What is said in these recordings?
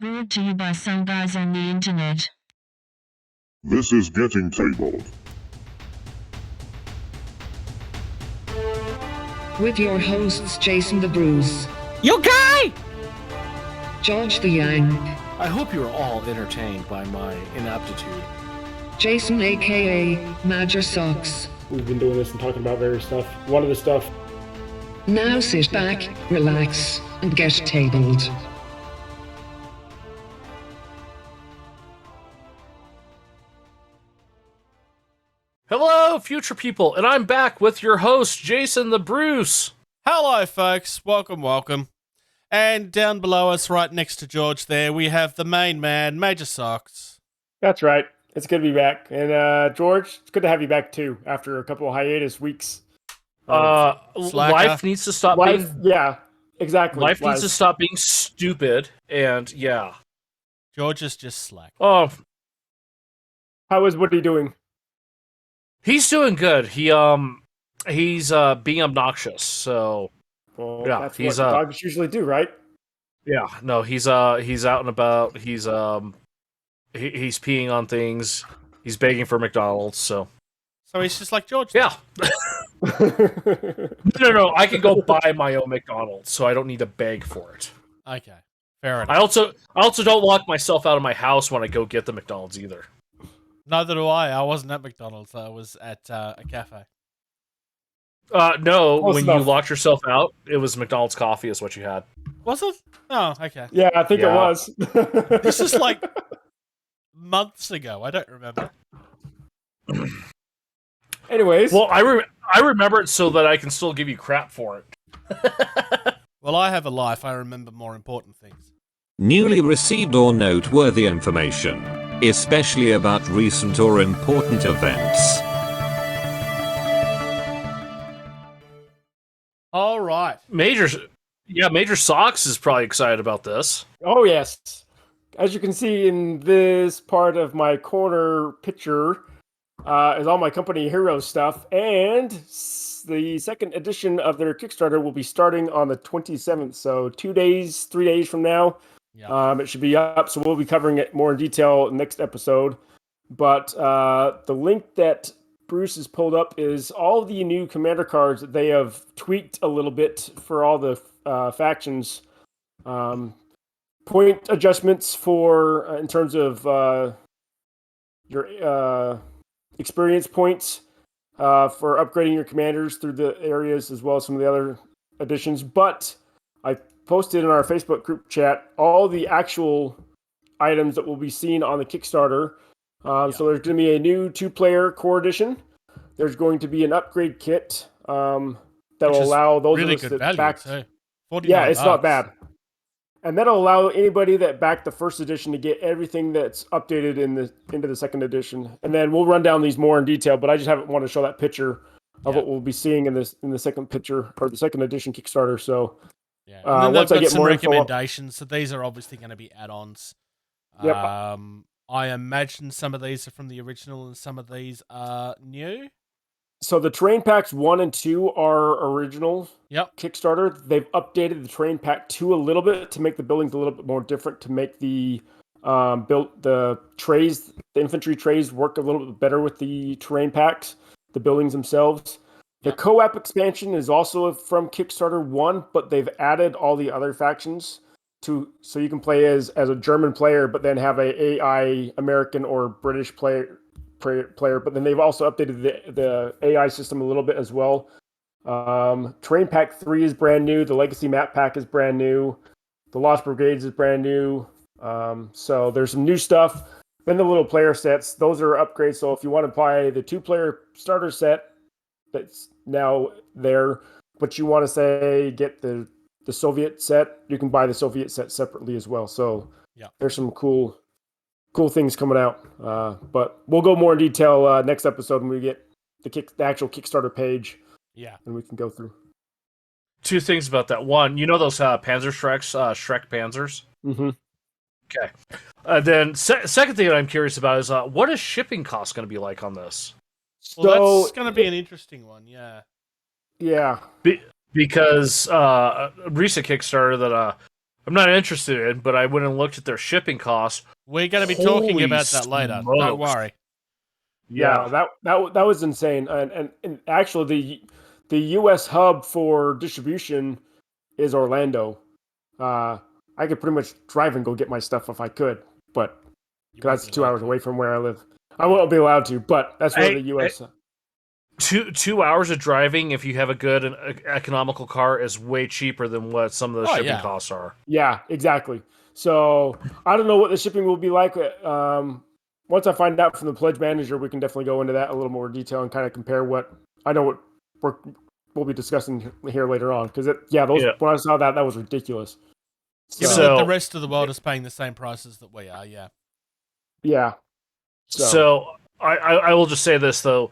Brought to you by some guys on the internet. This is Getting Tabled. With your hosts, Jason the Bruce, You guy! George the Yang, I hope you are all entertained by my inaptitude. Jason aka Major Socks. We've been doing this and talking about various stuff. One of the stuff. Now sit back, relax, and get tabled. Hello, future people, and I'm back with your host, Jason the Bruce. Hello, folks. Welcome. And down below us, right next to George there, we have the main man, Major Socks. That's right. It's good to be back. And George, it's good to have you back too after a couple of hiatus weeks. Life needs to stop being... Yeah, exactly. Life needs to stop being stupid, and yeah. George is just slack. Oh, How is Woody doing? he's doing good. He's being obnoxious, so... Well, Yeah, that's he's, what dogs usually do, right? Yeah, no, he's out and about. He's peeing on things. He's begging for McDonald's. So he's just like George. yeah. No. I can go buy my own McDonald's, so I don't need to beg for it. Okay, fair enough. I also don't lock myself out of my house when I go get the McDonald's either. Neither do I. I wasn't at McDonald's. I was at a cafe. No, Close when enough. you locked yourself out, it was McDonald's coffee is what you had. Was it? Oh, okay. Yeah, I think Yeah. it was. This is like months ago. I don't remember. Anyways. Well, I remember it so that I can still give you crap for it. Well, I have a life. I remember more important things. Newly received or noteworthy information, especially about recent or important events. All right. Major Socks is probably excited about this. Oh, yes. As you can see in this part of my corner picture is all my company hero stuff. And the second edition of their Kickstarter will be starting on the 27th. So 3 days from now, Yeah. it should be up. So we'll be covering it more in detail next episode. But the link that Bruce has pulled up is all the new commander cards that they have tweaked a little bit for all the factions. Point adjustments for in terms of your experience points for upgrading your commanders through the areas, as well as some of the other additions. But I posted in our Facebook group chat all the actual items that will be seen on the Kickstarter. So there's going to be a new 2-player core edition. There's going to be an upgrade kit that will allow those really of us good that value. backed. So Yeah, it's not $49. bad. And that'll allow anybody that backed the first edition to get everything that's updated into the second edition. And then we'll run down these more in detail, but I just haven't want to show that picture of what we'll be seeing in the second picture or the second edition Kickstarter. So Yeah. And then once they've I got get some more info- recommendations. So these are obviously going to be add-ons. Yep. I imagine some of these are from the original and some of these are new. So the terrain packs 1 and 2 are original Yep. Kickstarter. They've updated the terrain pack 2 a little bit to make the buildings a little bit more different, to make the the infantry trays work a little bit better with the terrain packs, the buildings themselves. The co-op expansion is also from Kickstarter 1, but they've added all the other factions so you can play as a German player, but then have a AI American or British player. But then they've also updated the AI system a little bit as well. Terrain Pack 3 is brand new. The Legacy Map Pack is brand new. The Lost Brigades is brand new. So there's some new stuff. Then the little player sets, those are upgrades. So if you want to buy the 2-player starter set that's now there, but you want to get the Soviet set, you can buy the Soviet set separately as well. So there's some cool things coming out, but we'll go more in detail next episode when we get the actual Kickstarter page. Yeah, and we can go through. 2 things about that. One, you know those Panzer Shrek Panzers? Mm-hmm. Okay. Then second thing that I'm curious about is what is shipping cost going to be like on this? Well, that's going to be an interesting one. Yeah. Yeah. Because recent Kickstarter that I'm not interested in, but I went and looked at their shipping costs. We're going to be talking Holy about that later. smokes. Don't worry. Yeah, that was insane. And actually, the U.S. hub for distribution is Orlando. I could pretty much drive and go get my stuff if I could, but because that's 2 hours away from where I live. I won't be allowed to, but that's where the U.S. 2 hours of driving, if you have a good and economical car, is way cheaper than what some of the shipping costs are. Yeah, exactly. So I don't know what the shipping will be like. Once I find out from the pledge manager, we can definitely go into that a little more detail and kind of compare what I know what we'll be discussing here later on. Because when I saw that was ridiculous. So the rest of the world is paying the same prices that we are. Yeah. Yeah. So I will just say this though.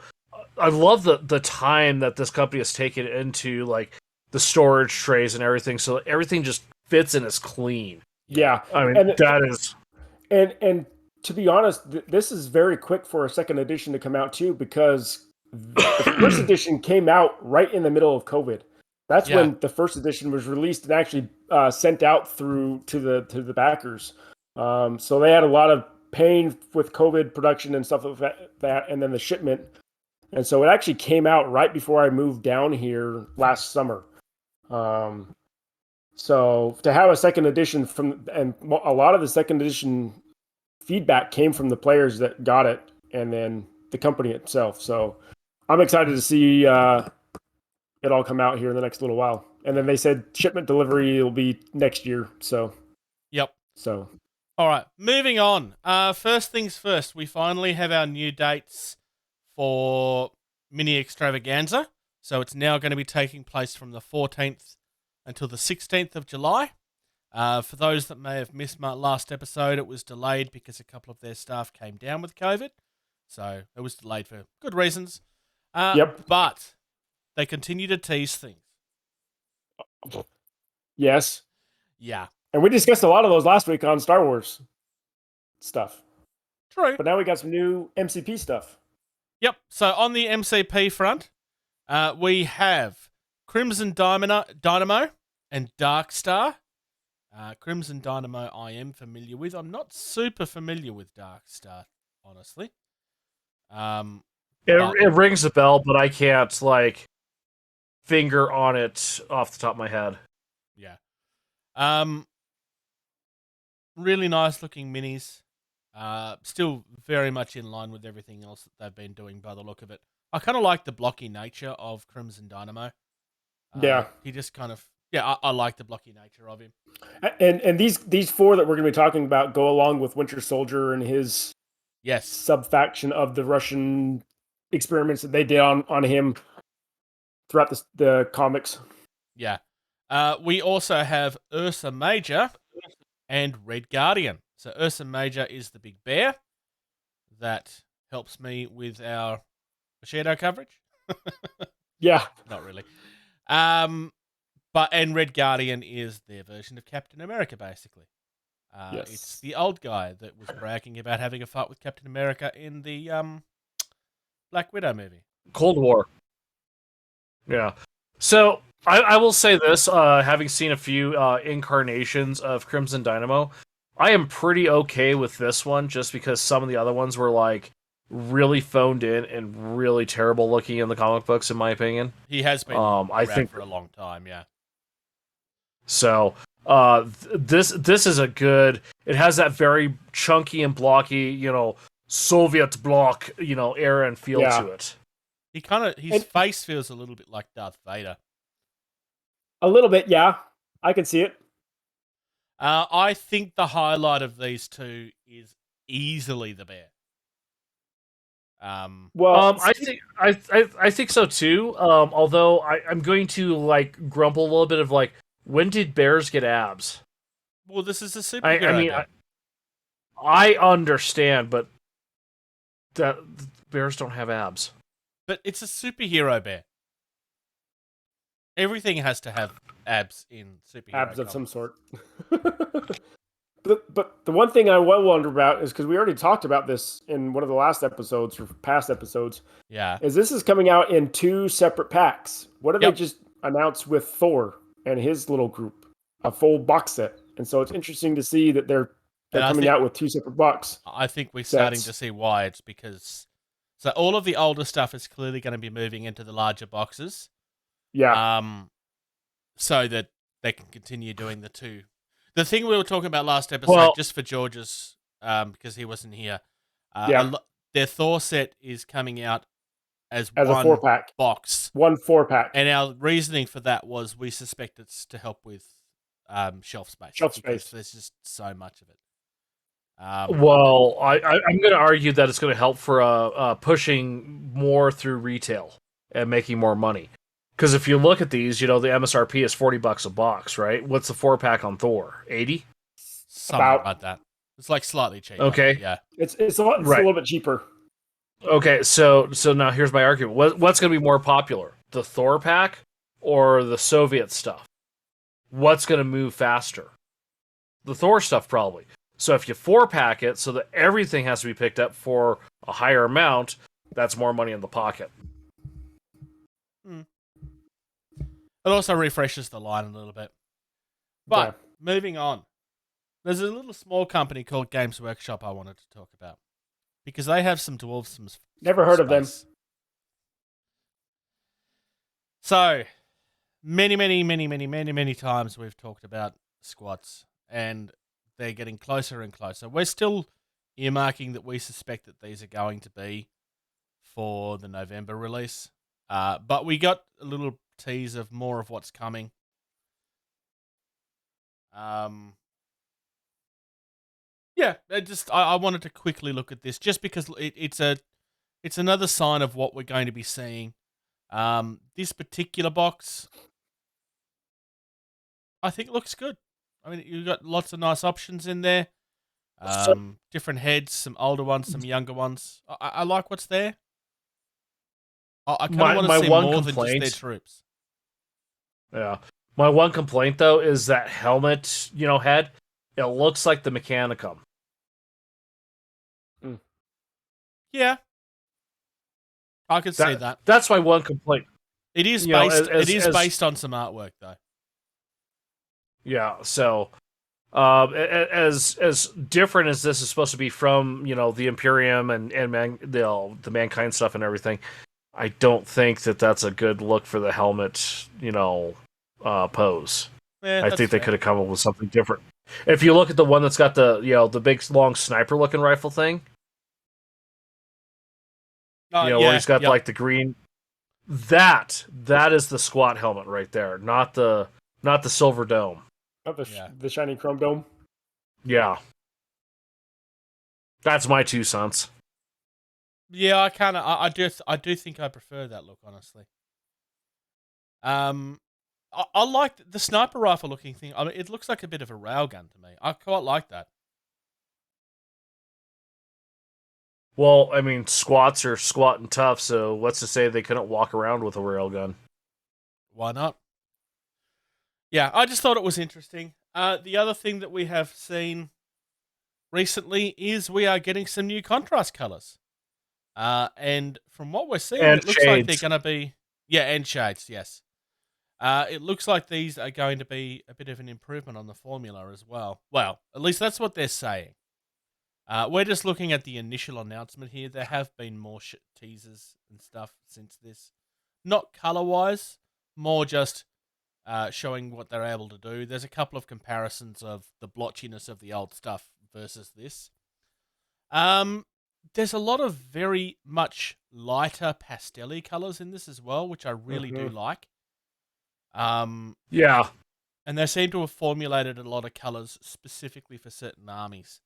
I love the time that this company has taken into like the storage trays and everything, so everything just fits and is clean. Yeah, I mean that is. And to be honest, this is very quick for a second edition to come out too, because the first edition came out right in the middle of COVID. That's when the first edition was released and actually sent out to the backers. So they had a lot of pain with COVID production and stuff like that, and then the shipment. And so it actually came out right before I moved down here last summer. So to have a second edition and a lot of the second edition feedback came from the players that got it and then the company itself. So I'm excited to see it all come out here in the next little while. And then they said shipment delivery will be next year. So, yep. So, all right, moving on. First things first, we finally have our new dates for Mini Extravaganza. So it's now going to be taking place from the 14th until the 16th of July. For those that may have missed my last episode, it was delayed because a couple of their staff came down with COVID. So it was delayed for good reasons. But they continue to tease things. Yes. Yeah. And we discussed a lot of those last week on Star Wars stuff. True. But now we got some new MCP stuff. Yep. So on the MCP front, we have Crimson Dynamo and Dark Star. Crimson Dynamo I am familiar with. I'm not super familiar with Dark Star, honestly. It rings a bell, but I can't finger on it off the top of my head. Yeah. Really nice looking minis. Still very much in line with everything else that they've been doing by the look of it. I kind of like the blocky nature of Crimson Dynamo. He just kind of, I like the blocky nature of him. And these four that we're going to be talking about go along with Winter Soldier and his sub-faction of the Russian experiments that they did on him throughout the comics. Yeah. We also have Ursa Major and Red Guardian. So Ursa Major is the big bear that helps me with our shadow coverage. Yeah. Not really. And Red Guardian is their version of Captain America, basically. It's the old guy that was bragging about having a fight with Captain America in the Black Widow movie. Cold War. Yeah. So I will say this, having seen a few incarnations of Crimson Dynamo, I am pretty okay with this one just because some of the other ones were really phoned in and really terrible looking in the comic books, in my opinion. He has been I think for a long time, yeah. So this is a good. It has that very chunky and blocky, Soviet bloc, era and feel to it. His face feels a little bit like Darth Vader. A little bit, yeah. I can see it. I think the highlight of these two is easily the bear. I think so too. Although I'm going to grumble a little bit of when did bears get abs? Well, this is a superhero. I understand, but bears don't have abs. But it's a superhero bear. Everything has to have abs in superhero abs of comics. some sort. But the one thing I wonder about is because we already talked about this in one of the last episodes or past episodes. Yeah, is this is coming out in two separate packs? What did they just announce with Thor and his little group? A full box set, And so it's interesting to see that they're And I coming think- out with 2 separate box. I think we're starting Sets. to see why. It's because so all of the older stuff is clearly going to be moving into the larger boxes. Yeah. So that they can continue doing the two. The thing we were talking about last episode, Well- just for George's, because he wasn't here. Yeah. Their Thor set is coming out as As a one 4-pack. box, 1 4-pack. and our reasoning for that was we suspect it's to help with shelf space. Shelf because space. There's just so much of it. Well, I'm going to argue that it's going to help for pushing more through retail and making more money. Because if you look at these, the MSRP is $40 a box, right? What's the 4-pack on Thor? 80? Something about- like that. It's like slightly cheaper. Okay. Yeah. It's a Right. little bit cheaper. Okay, so now here's my argument. What's going to be more popular, the Thor pack or the Soviet stuff? What's going to move faster? The Thor stuff, probably. So if you 4-pack it so that everything has to be picked up for a higher amount, that's more money in the pocket. It also refreshes the line a little bit. But moving on, there's a little small company called Games Workshop I wanted to talk about because they have some dwarves. Never heard of them. So many times we've talked about squats, and they're getting closer and closer. We're still earmarking that we suspect that these are going to be for the November release, but we got a little tease of more of what's coming. Yeah, I wanted to quickly look at this just because it's another sign of what we're going to be seeing. This particular box, I think looks good. I mean, you've got lots of nice options in there. Different heads, some older ones, some younger ones. I like what's there. I kind of want to see more than just their troops. Yeah. My one complaint, though, is that helmet, head. It looks like the Mechanicum. Yeah. I could see that. That's my one complaint. It is You know, based based on some artwork, though. Yeah, so as different as this is supposed to be from, the Imperium and the Mankind stuff and everything, I don't think that that's a good look for the helmet, pose. Yeah, I think they could have come up with something different. If you look at the one that's got the big long sniper looking rifle thing, where he's got like the green, that is the squat helmet right there, not the silver dome. Not the shiny chrome dome. Yeah. That's my 2 cents. Yeah, I do think I prefer that look, honestly. I like the sniper rifle looking thing. I mean, it looks like a bit of a railgun to me. I quite like that. Well, I mean, squats are squat and tough, so what's to say they couldn't walk around with a railgun? Why not? Yeah, I just thought it was interesting. The other thing that we have seen recently is we are getting some new contrast colors. And from what we're seeing, and it looks shades. like they're going to be... Yeah, and shades, yes. It looks like these are going to be a bit of an improvement on the formula as well. Well, at least that's what they're saying. We're just looking at the initial announcement here. There have been more teasers and stuff since this. Not color-wise, more just showing what they're able to do. There's a couple of comparisons of the blotchiness of the old stuff versus this. There's a lot of very much lighter pastel-y colors in this as well, which I really do like. Yeah. And they seem to have formulated a lot of colors specifically for certain armies,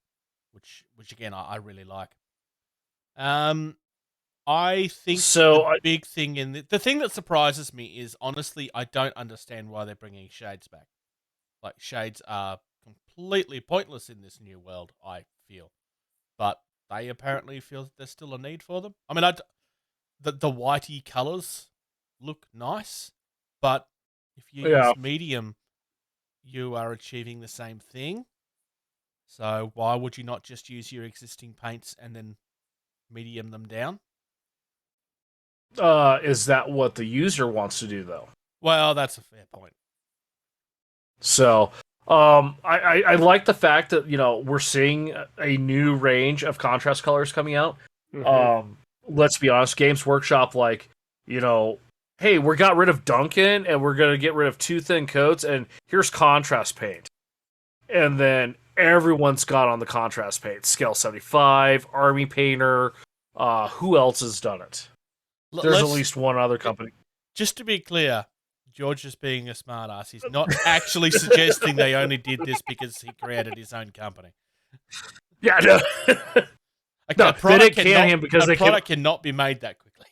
which again I really like. I think the big thing in the thing that surprises me is honestly I don't understand why they're bringing shades back. Like shades are completely pointless in this new world, I feel, but they apparently feel that there's still a need for them. I mean, the whitey colors look nice, but if you use medium, you are achieving the same thing. So why would you not just use your existing paints and then medium them down? Is that what the user wants to do, though? Well, that's a fair point. So I like the fact that we're seeing a new range of contrast colors coming out. Let's be honest, Games Workshop, like, hey, we got rid of Duncan and we're gonna get rid of two thin coats and here's contrast paint. And then everyone's got on the contrast paint. Scale 75, Army Painter. Who else has done it? There's at least one other company. Just to be clear, George is being a smartass. He's not actually suggesting they only did this because he created his own company. Yeah, no. Like, No, they didn't can him because the product cannot be made that quickly.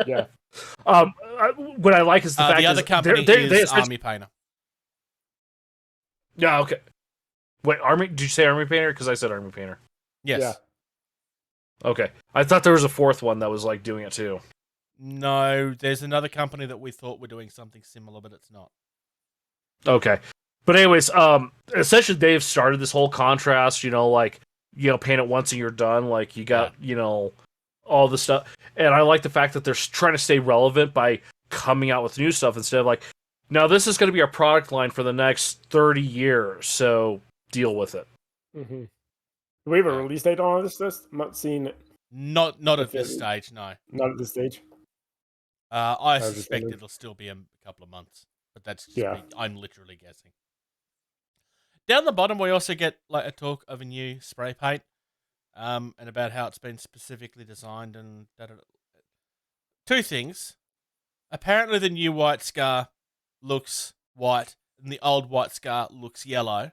Yeah. What I like is the fact the other company is Army Painter. Yeah, okay. Wait, Army? Did you say Army Painter? Because I said Army Painter. Yes. Yeah. Okay. I thought there was a fourth one that was like doing it too. No, there's another company that we thought were doing something similar, but it's not. Okay. But anyways, essentially they've started this whole contrast, paint it once and you're done. Like, you got, all the stuff. And I like the fact that they're trying to stay relevant by coming out with new stuff instead of like, now this is going to be our product line for the next 30 years, so deal with it. Mm-hmm. Do we have a release date on this? I'm not seeing it. Not at this stage, no. Not at this stage. I suspect it'll still be a couple of months, but that's just me. I'm literally guessing. Down the bottom, we also get like a talk of a new spray paint, and about how it's been specifically designed and two things. Apparently, the new White Scar looks white, and the old White Scar looks yellow.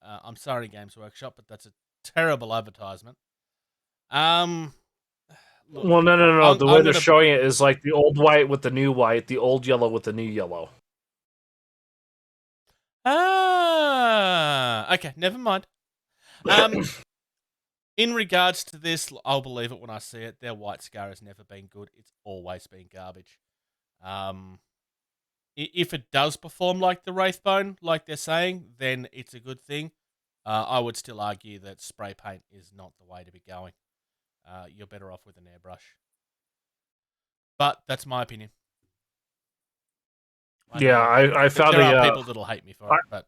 I'm sorry, Games Workshop, but that's a terrible advertisement. Look, well, no. The way they're showing it is like the old white with the new white, the old yellow with the new yellow. Okay, never mind. In regards to this, I'll believe it when I see it. Their White Scar has never been good. It's always been garbage. If it does perform like the Wraithbone, like they're saying, then it's a good thing. I would still argue that spray paint is not the way to be going. You're better off with an airbrush. But that's my opinion. I found there are people that'll hate me for it, but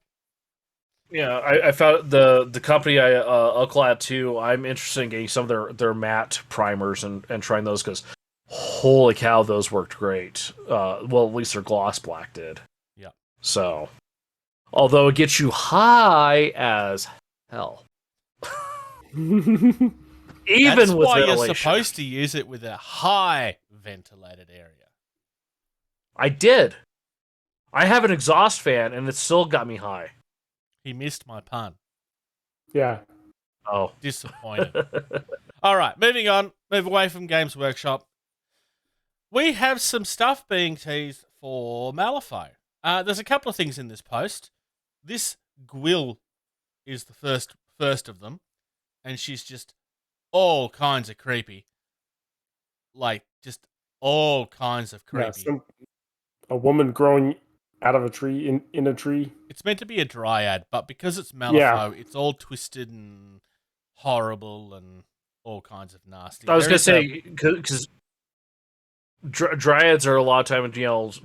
I found the company Uncle at too. I'm interested in getting some of their matte primers and trying those because holy cow, those worked great. Well, at least their gloss black did. Yeah. So, although it gets you high as hell. That's why you're supposed to use it with a high ventilated area. I did. I have an exhaust fan, and it still got me high. He missed my pun. Yeah. Oh. Disappointed. All right, moving on. Move away from Games Workshop. We have some stuff being teased for Malifaux. There's a couple of things in this post. This Gwill is the first of them, and she's just all kinds of creepy. Like, just all kinds of creepy. Yeah, a woman growing out of a tree, in a tree. It's meant to be a dryad, but because it's Malifaux, it's all twisted and horrible and all kinds of nasty. I was going to say, because dryads are a lot of time,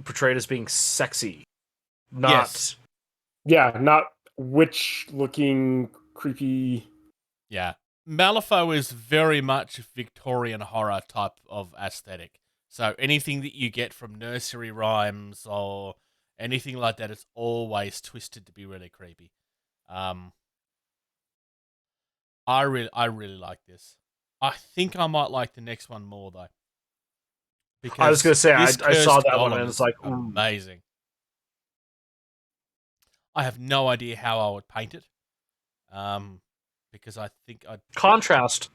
portrayed as being sexy. Not... Yeah, not witch-looking, creepy... Yeah. Malifaux is very much Victorian horror type of aesthetic. So anything that you get from nursery rhymes or anything like that, it's always twisted to be really creepy. I really like this. I think I might like the next one more though. Because I was going to say, I saw that one and it's like amazing. I have no idea how I would paint it. Because I think I'd... Contrast.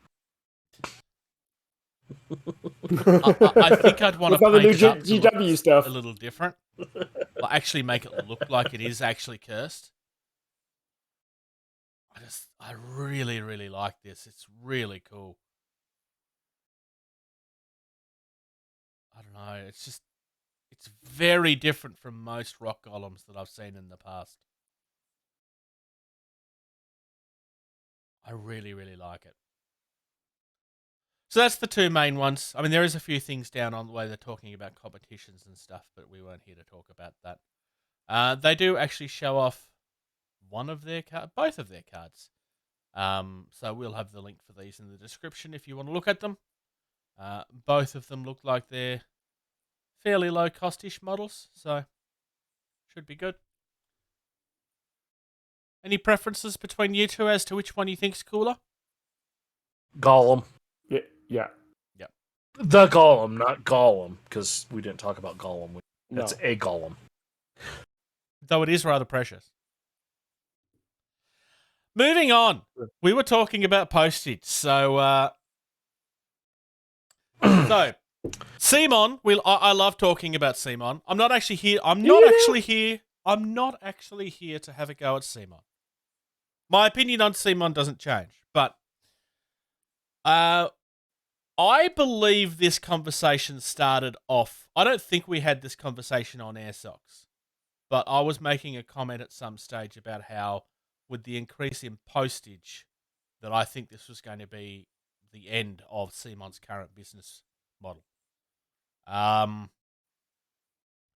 I think I'd want to paint new it up GW stuff a little different. Or actually make it look like it is actually cursed. I really, really like this. It's really cool. I don't know. It's very different from most rock golems that I've seen in the past. I really, really like it. So that's the two main ones. I mean, there is a few things down on the way they're talking about competitions and stuff, but we weren't here to talk about that. They do actually show off both of their cards. So we'll have the link for these in the description if you want to look at them. Both of them look like they're fairly low cost-ish models, so should be good. Any preferences between you two as to which one you think's cooler? Gollum. Yeah. The Gollum, not Gollum, because we didn't talk about Gollum. That's a Gollum. Though it is rather precious. Moving on. We were talking about postage, so Cmon. I love talking about Cmon. I'm not actually here to have a go at Cmon. My opinion on Cmon doesn't change, but I believe this conversation started off. I don't think we had this conversation on AirSocs, but I was making a comment at some stage about how, with the increase in postage, that I think this was going to be the end of Cmon's current business model.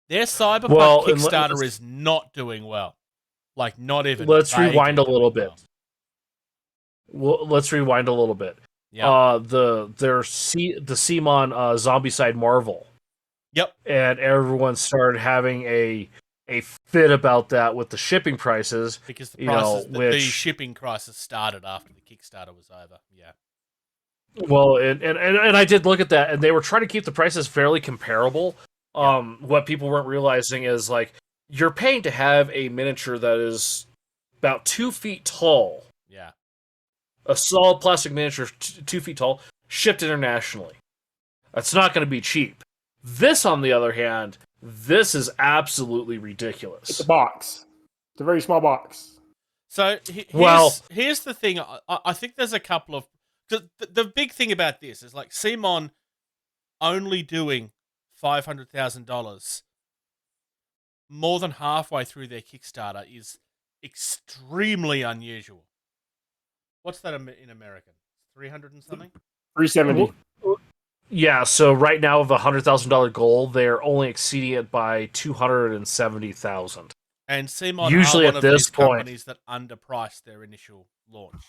Their Cyberpunk Kickstarter is not doing well. Like, not even. Let's rewind a little bit. Let's rewind a little bit. Yeah. The Cmon Zombicide Marvel. Yep. And everyone started having a fit about that with the shipping prices. Because the shipping crisis started after the Kickstarter was over. Yeah. Well, and I did look at that, and they were trying to keep the prices fairly comparable. What people weren't realizing is, like, you're paying to have a miniature that is about 2 feet tall. Yeah. A solid plastic miniature, 2 feet tall, shipped internationally. That's not going to be cheap. This, on the other hand, this is absolutely ridiculous. It's a box. It's a very small box. So here's the thing. I think there's a couple of... The big thing about this is, like, Cmon only doing $500,000 more than halfway through their Kickstarter is extremely unusual. What's that in American? 300 and something? 370. Yeah, so right now with a $100,000 goal, they're only exceeding it by $270,000. And Cmon usually are one at of this these point, companies that underprice their initial launch.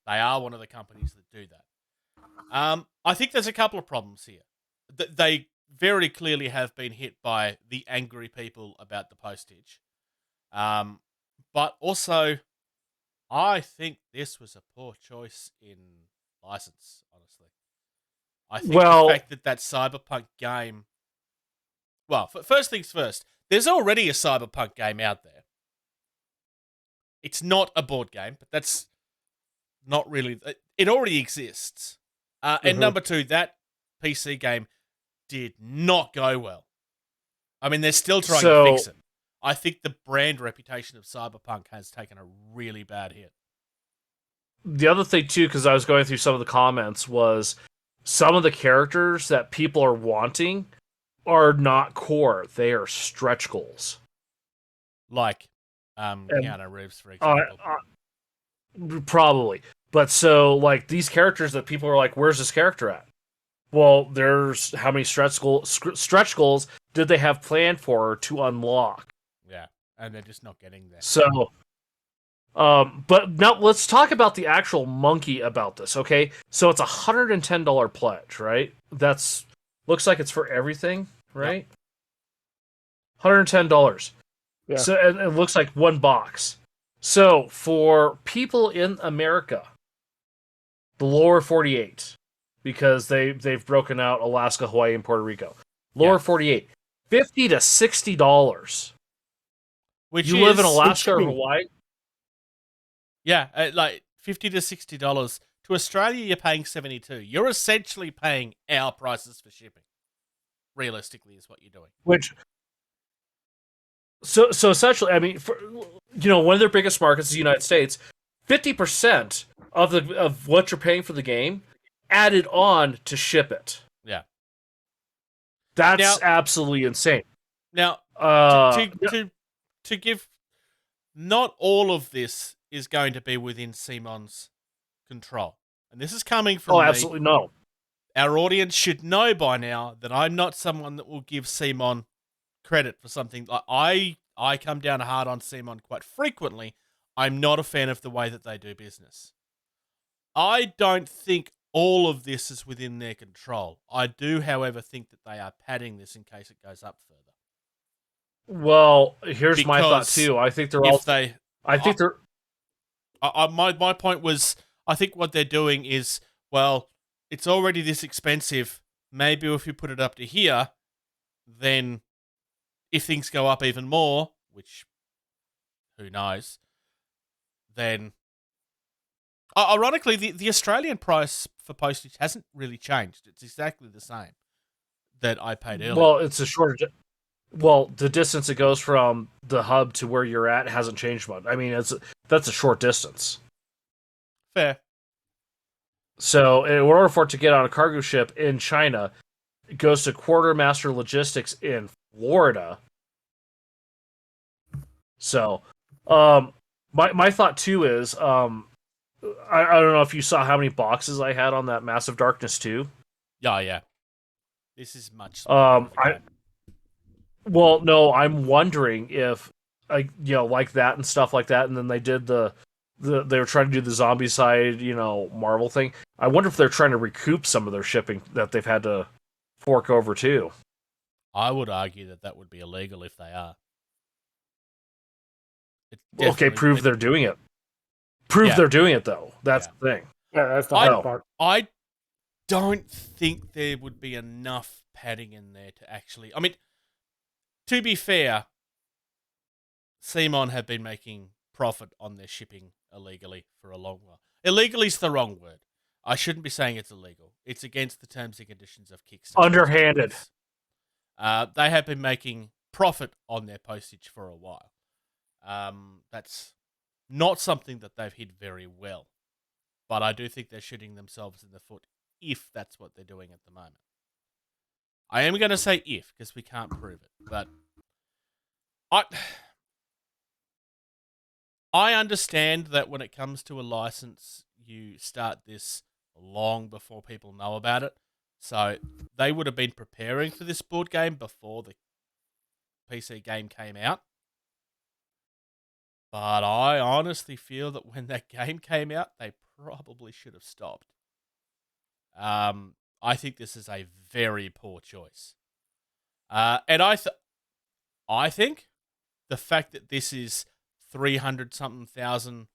They are one of the companies that do that. I think there's a couple of problems here. They very clearly have been hit by the angry people about the postage. But also, I think this was a poor choice in license, honestly. I think the fact that Cyberpunk game... Well, first things first, there's already a Cyberpunk game out there. It's not a board game, but that's not really... It already exists. And number two, that PC game did not go well. I mean, they're still trying to fix it. I think the brand reputation of Cyberpunk has taken a really bad hit. The other thing, too, because I was going through some of the comments, was some of the characters that people are wanting are not core. They are stretch goals. Like Keanu Reeves, for example. Probably. But so, like, these characters that people are like, where's this character at? Well, there's how many stretch goals did they have planned for to unlock? Yeah, and they're just not getting there. So, but now let's talk about the actual monkey about this, okay? So it's $110 pledge, right? That's looks like it's for everything, right? Yep. $110. Yeah. So and it looks like one box. So for people in America, the lower 48, because they've broken out Alaska, Hawaii, and Puerto Rico. Lower 48, $50 to $60. Which you live in Alaska or Hawaii? Yeah, like $50 to $60. To Australia, you're paying $72. You're essentially paying our prices for shipping. Realistically, is what you're doing. Which, so essentially, I mean, one of their biggest markets is the United States. 50% of what you're paying for the game added on to ship it. Yeah, that's absolutely insane. Now, to give, not all of this is going to be within Cmon's control, and this is coming from me. Absolutely no. Our audience should know by now that I'm not someone that will give Cmon credit for something. I I come down hard on Cmon quite frequently. I'm not a fan of the way that they do business. I don't think all of this is within their control. I do, however, think that they are padding this in case it goes up further. Well, here's my thought too. I think they're all. My point was, I think what they're doing is, well, it's already this expensive. Maybe if you put it up to here, then if things go up even more, which who knows, then ironically, the Australian price for postage hasn't really changed. It's exactly the same that I paid earlier. Well, it's a shorter. Well, the distance it goes from the hub to where you're at hasn't changed much. I mean, that's a short distance. Fair. So, in order for it to get on a cargo ship in China, it goes to Quartermaster Logistics in Florida. So, my thought too is, I don't know if you saw how many boxes I had on that Massive Darkness 2. Yeah. This is much smaller. Well, no, I'm wondering if, like that and stuff like that, and then they did they were trying to do the zombie side, Marvel thing. I wonder if they're trying to recoup some of their shipping that they've had to fork over too. I would argue that would be illegal if they are. Okay, prove they're doing it. Prove they're doing it, though. That's the thing. Yeah, that's the hard part. I don't think there would be enough padding in there to actually... I mean, to be fair, Cmon have been making profit on their shipping illegally for a long while. Illegally is the wrong word. I shouldn't be saying it's illegal. It's against the terms and conditions of Kickstarter. Underhanded. They have been making profit on their postage for a while. That's not something that they've hid very well. But I do think they're shooting themselves in the foot if that's what they're doing at the moment. I am going to say if, because we can't prove it. But I understand that when it comes to a license, you start this long before people know about it. So they would have been preparing for this board game before the PC game came out. But I honestly feel that when that game came out, they probably should have stopped. I think this is a very poor choice. And I think the fact that this is 300-something thousand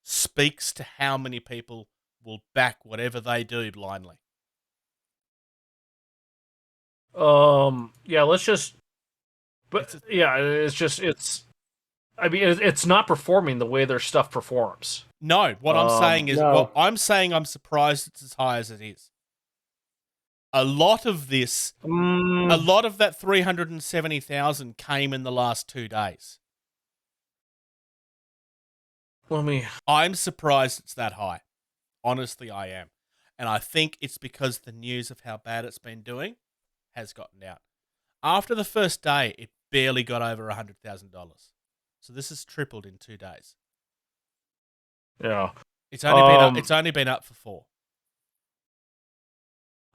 speaks to how many people will back whatever they do blindly. Yeah, let's just... But, it's not performing the way their stuff performs. No, what I'm saying is... Well, I'm saying I'm surprised it's as high as it is. A lot of this... A lot of that 370,000 came in the last 2 days. I'm surprised it's that high. Honestly, I am. And I think it's because the news of how bad it's been doing has gotten out. After the first day, it barely got over $100,000. So this has tripled in 2 days. Yeah. It's only been up for 4.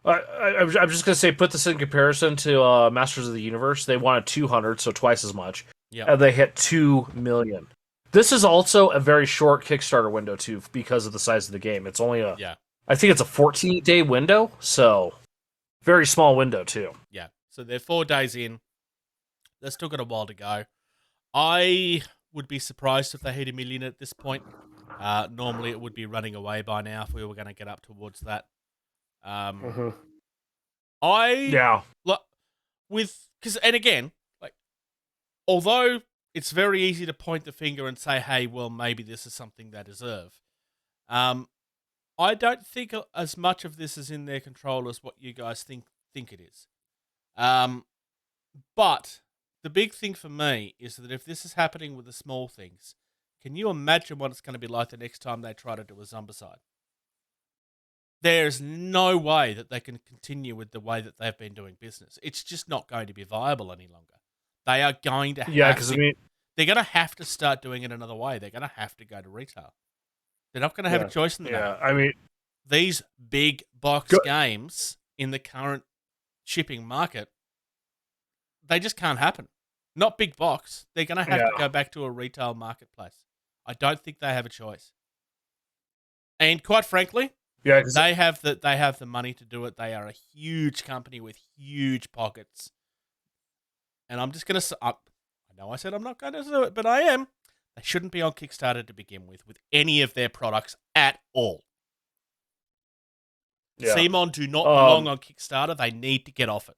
I'm just going to say, put this in comparison to Masters of the Universe. They wanted 200, so twice as much. Yeah. And they hit 2 million. This is also a very short Kickstarter window, too, because of the size of the game. It's only I think it's a 14-day window, so very small window, too. Yeah. So they're 4 days in. They've still got a while to go. I would be surprised if they hit 1 million at this point. Normally, it would be running away by now if we were going to get up towards that. And again, like, although it's very easy to point the finger and say, hey, well, maybe this is something they deserve. I don't think as much of this is in their control as what you guys think it is. But the big thing for me is that if this is happening with the small things, can you imagine what it's going to be like the next time they try to do a Zombicide? There's no way that they can continue with the way that they've been doing business. It's just not going to be viable any longer. They are going to they're going to have to start doing it another way. They're going to have to go to retail. They're not going to have a choice in the matter. I mean, these big box games in the current shipping market, they just can't happen. not big box. They're going to have to go back to a retail marketplace. I don't think they have a choice. And quite frankly, they have the money to do it. They are a huge company with huge pockets. And I'm just going to... I know I said I'm not going to do it, but I am. They shouldn't be on Kickstarter to begin with any of their products at all. Yeah. Cmon do not belong on Kickstarter. They need to get off it.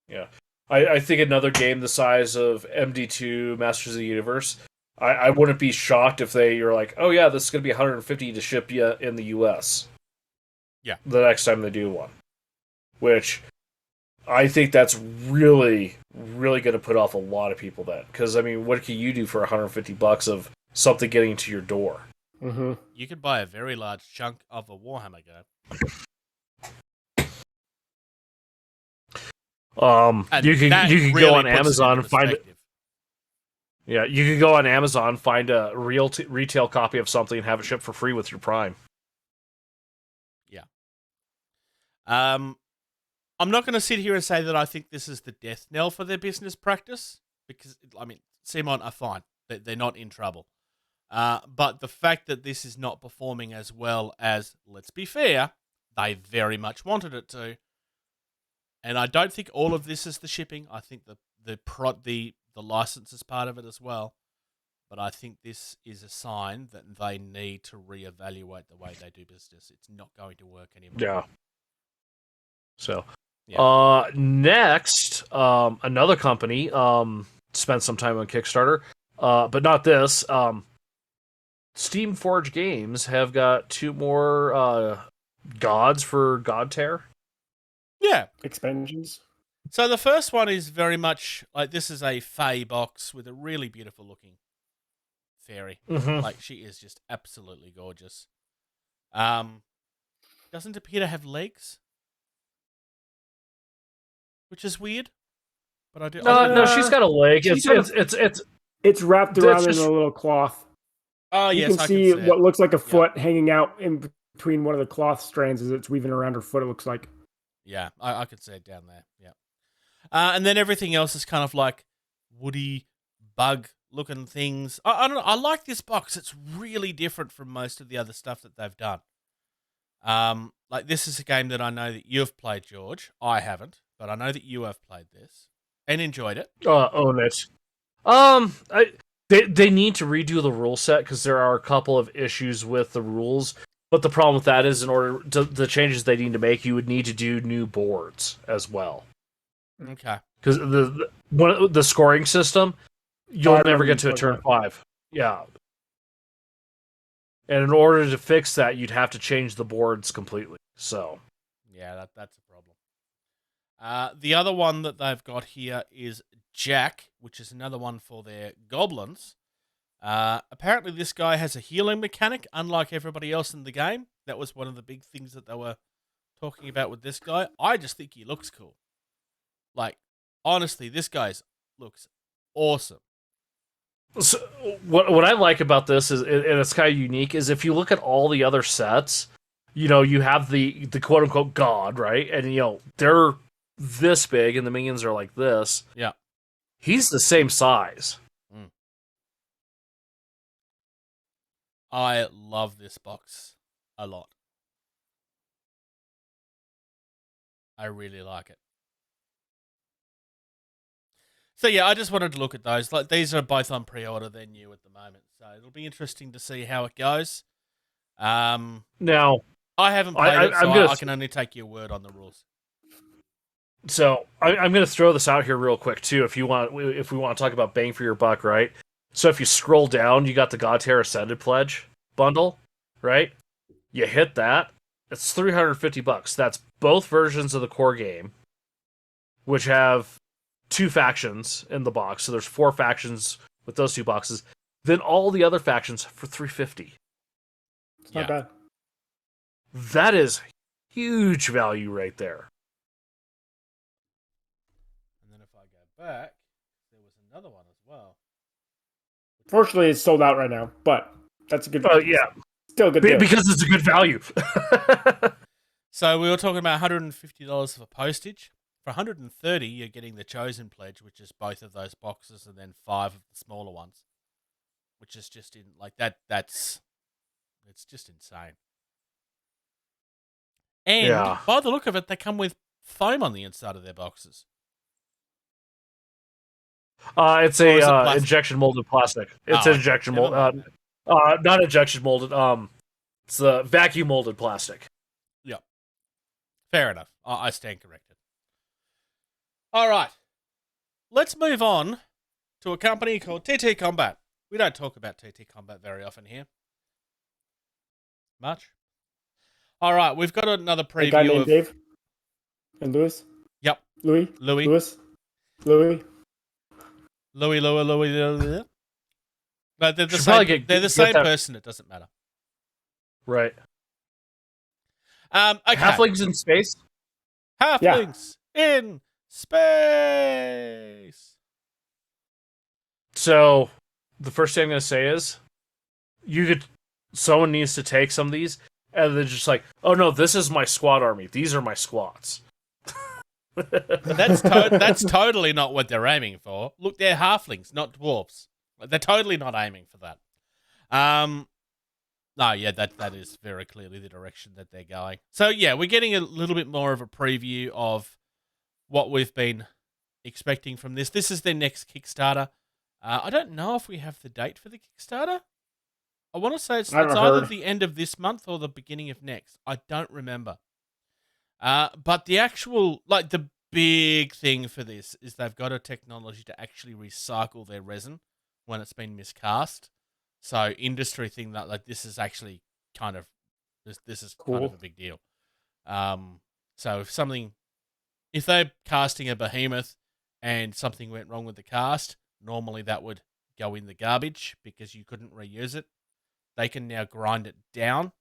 Yeah. I think another game the size of MD2 Masters of the Universe, I wouldn't be shocked if you're like, oh yeah, this is going to be $150 to ship you in the US. Yeah. The next time they do one. Which I think that's really, really going to put off a lot of people then. Because, I mean, what can you do for $150 of something getting to your door? Mm-hmm. You could buy a very large chunk of a Warhammer game. You can go on Amazon and find it. Yeah, you could go on Amazon, find a real retail copy of something, and have it shipped for free with your Prime. Yeah. I'm not going to sit here and say that I think this is the death knell for their business practice, because, I mean, Cmon are fine. They're not in trouble. But the fact that this is not performing as well as, let's be fair, they very much wanted it to. And I don't think all of this is the shipping. I think the license is part of it as well. But I think this is a sign that they need to reevaluate the way they do business. It's not going to work anymore. Yeah. So, next, another company spent some time on Kickstarter, but not this. Steamforge Games have got 2 more gods for Godtear. Yeah. Expansions. So the first one is very much like, this is a Fae box with a really beautiful looking fairy. Mm-hmm. Like, she is just absolutely gorgeous. Doesn't appear to have legs, which is weird. But I do. No, she's got a leg. It's wrapped around in a little cloth. Oh, you yes, can see what looks like a foot hanging out in between one of the cloth strands as it's weaving around her foot. It looks like. Yeah, I could see it down there. Yeah, and then everything else is kind of like woody, bug-looking things. I don't know. I like this box. It's really different from most of the other stuff that they've done. Like, this is a game that I know that you've played, George. I haven't, but I know that you have played this and enjoyed it. Own it. They need to redo the rule set because there are a couple of issues with the rules. But the problem with that is, in order to the changes they need to make, you would need to do new boards as well. Okay. Because the scoring system, you'll never get to a turn 5. Yeah. And in order to fix that, you'd have to change the boards completely. So. Yeah, that's a problem. The other one that they've got here is Jack, which is another one for their goblins. Apparently this guy has a healing mechanic, unlike everybody else in the game. That was one of the big things that they were talking about with this guy. I just think he looks cool. Like, honestly, this guy looks awesome. So, what I like about this is, and it's kind of unique, is if you look at all the other sets, you have the quote-unquote god, right? And, they're this big, and the minions are like this. Yeah. He's the same size. I love this box a lot. I really like it. So yeah, I just wanted to look at those. Like, these are both on pre-order. They're new at the moment, so it'll be interesting to see how it goes. Now, I haven't played it, so I can only take your word on the rules. So I'm going to throw this out here real quick too. If we want to talk about bang for your buck, right? So if you scroll down, you got the Godtear Ascended Pledge bundle, right? You hit that, it's $350. That's both versions of the core game, which have 2 factions in the box. So there's 4 factions with those 2 boxes. Then all the other factions for $350. It's not bad. That is huge value right there. And then if I go back, there was another one as well. Fortunately, it's sold out right now, but that's a good. Yeah, still a good deal. Because it's a good value. So we were talking about $150 for postage, For 130, you're getting the Chosen Pledge, which is both of those boxes, and then 5 of the smaller ones, which is just in like that. It's just insane. And by the look of it, they come with foam on the inside of their boxes. It's a injection molded plastic. It's injection molded. Not injection molded. It's a vacuum molded plastic. Yep. Fair enough. I stand corrected. All right. Let's move on to a company called TT Combat. We don't talk about TT Combat very often here. Much. All right. We've got another preview. A guy named Dave and Louis. Yep. Louis. Louis. But they're the same. They're the same person. It doesn't matter. Right. Okay. Halflings in space. Halflings in space. So, the first thing I'm going to say is, someone needs to take some of these, and they're just like, oh no, this is my squad army. These are my squads. That's totally not what they're aiming for. Look, they're halflings, not dwarves. They're totally not aiming for that. No, yeah, that is very clearly the direction that they're going. So yeah, we're getting a little bit more of a preview of what we've been expecting from this. This is their next Kickstarter. I don't know if we have the date for the Kickstarter. I want to say it's either the end of this month or the beginning of next. I don't remember. But the actual, like the big thing for this is they've got a technology to actually recycle their resin when it's been miscast. So industry thing that like this is actually kind of this is cool. Kind of a big deal. So if they're casting a behemoth and something went wrong with the cast, normally that would go in the garbage because you couldn't reuse it. They can now grind it down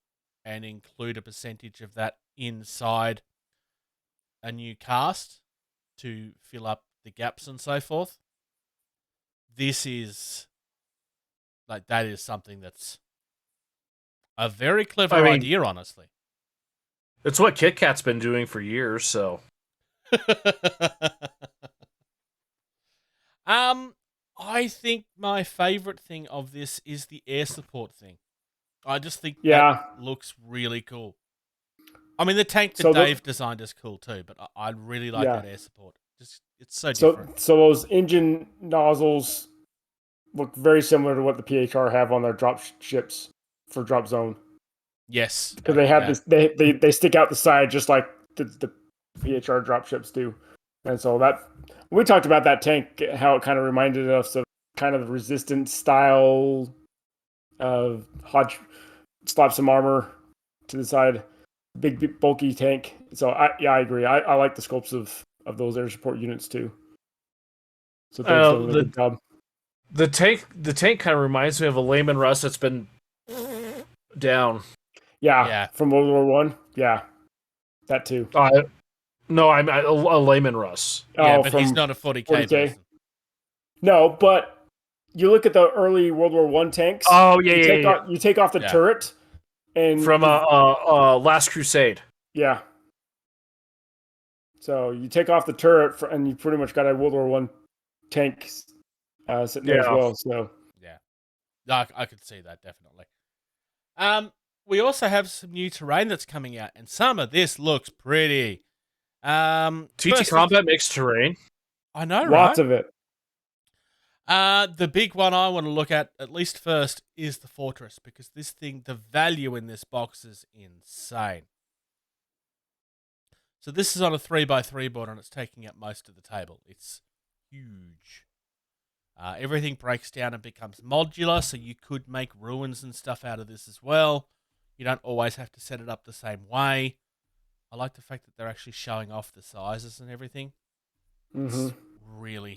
and include a percentage of that inside a new cast to fill up the gaps and so forth. This is like that is something that's a very clever idea, honestly. It's what Kit Kat's been doing for years, so. I think my favorite thing of this is the air support thing. I just think that looks really cool. I mean, the tank that Dave designed is cool too, but I really like that air support. Just it's so different. So those engine nozzles look very similar to what the PHR have on their drop ships for Drop Zone. Yes, because they have this. They stick out the side just like the PHR drop ships do, and so that we talked about that tank, how it kind of reminded us of kind of the resistance style of Hodge. Slap some armor to the side, big bulky tank. So I agree. I like the scopes of those air support units too. So thanks for the good job. The tank kind of reminds me of a Layman Russ that's been down. Yeah, from World War One. Yeah, that too. No, I'm a Layman Russ. Yeah, but he's not a 40K person. No, but you look at the early World War One tanks. Oh yeah, you take off the turret, and from Last Crusade. Yeah. So you take off the turret, and you pretty much got a World War One tank sitting there as well. So yeah, I could see that definitely. We also have some new terrain that's coming out, and some of this looks pretty. TT Combat makes terrain. I know, right? Lots of it. The big one I want to look at least first is the fortress, because this thing, the value in this box is insane. So this is on a 3x3 board, and it's taking up most of the table. It's huge. Everything breaks down and becomes modular, so you could make ruins and stuff out of this as well. You don't always have to set it up the same way. I like the fact that they're actually showing off the sizes and everything. Mm-hmm.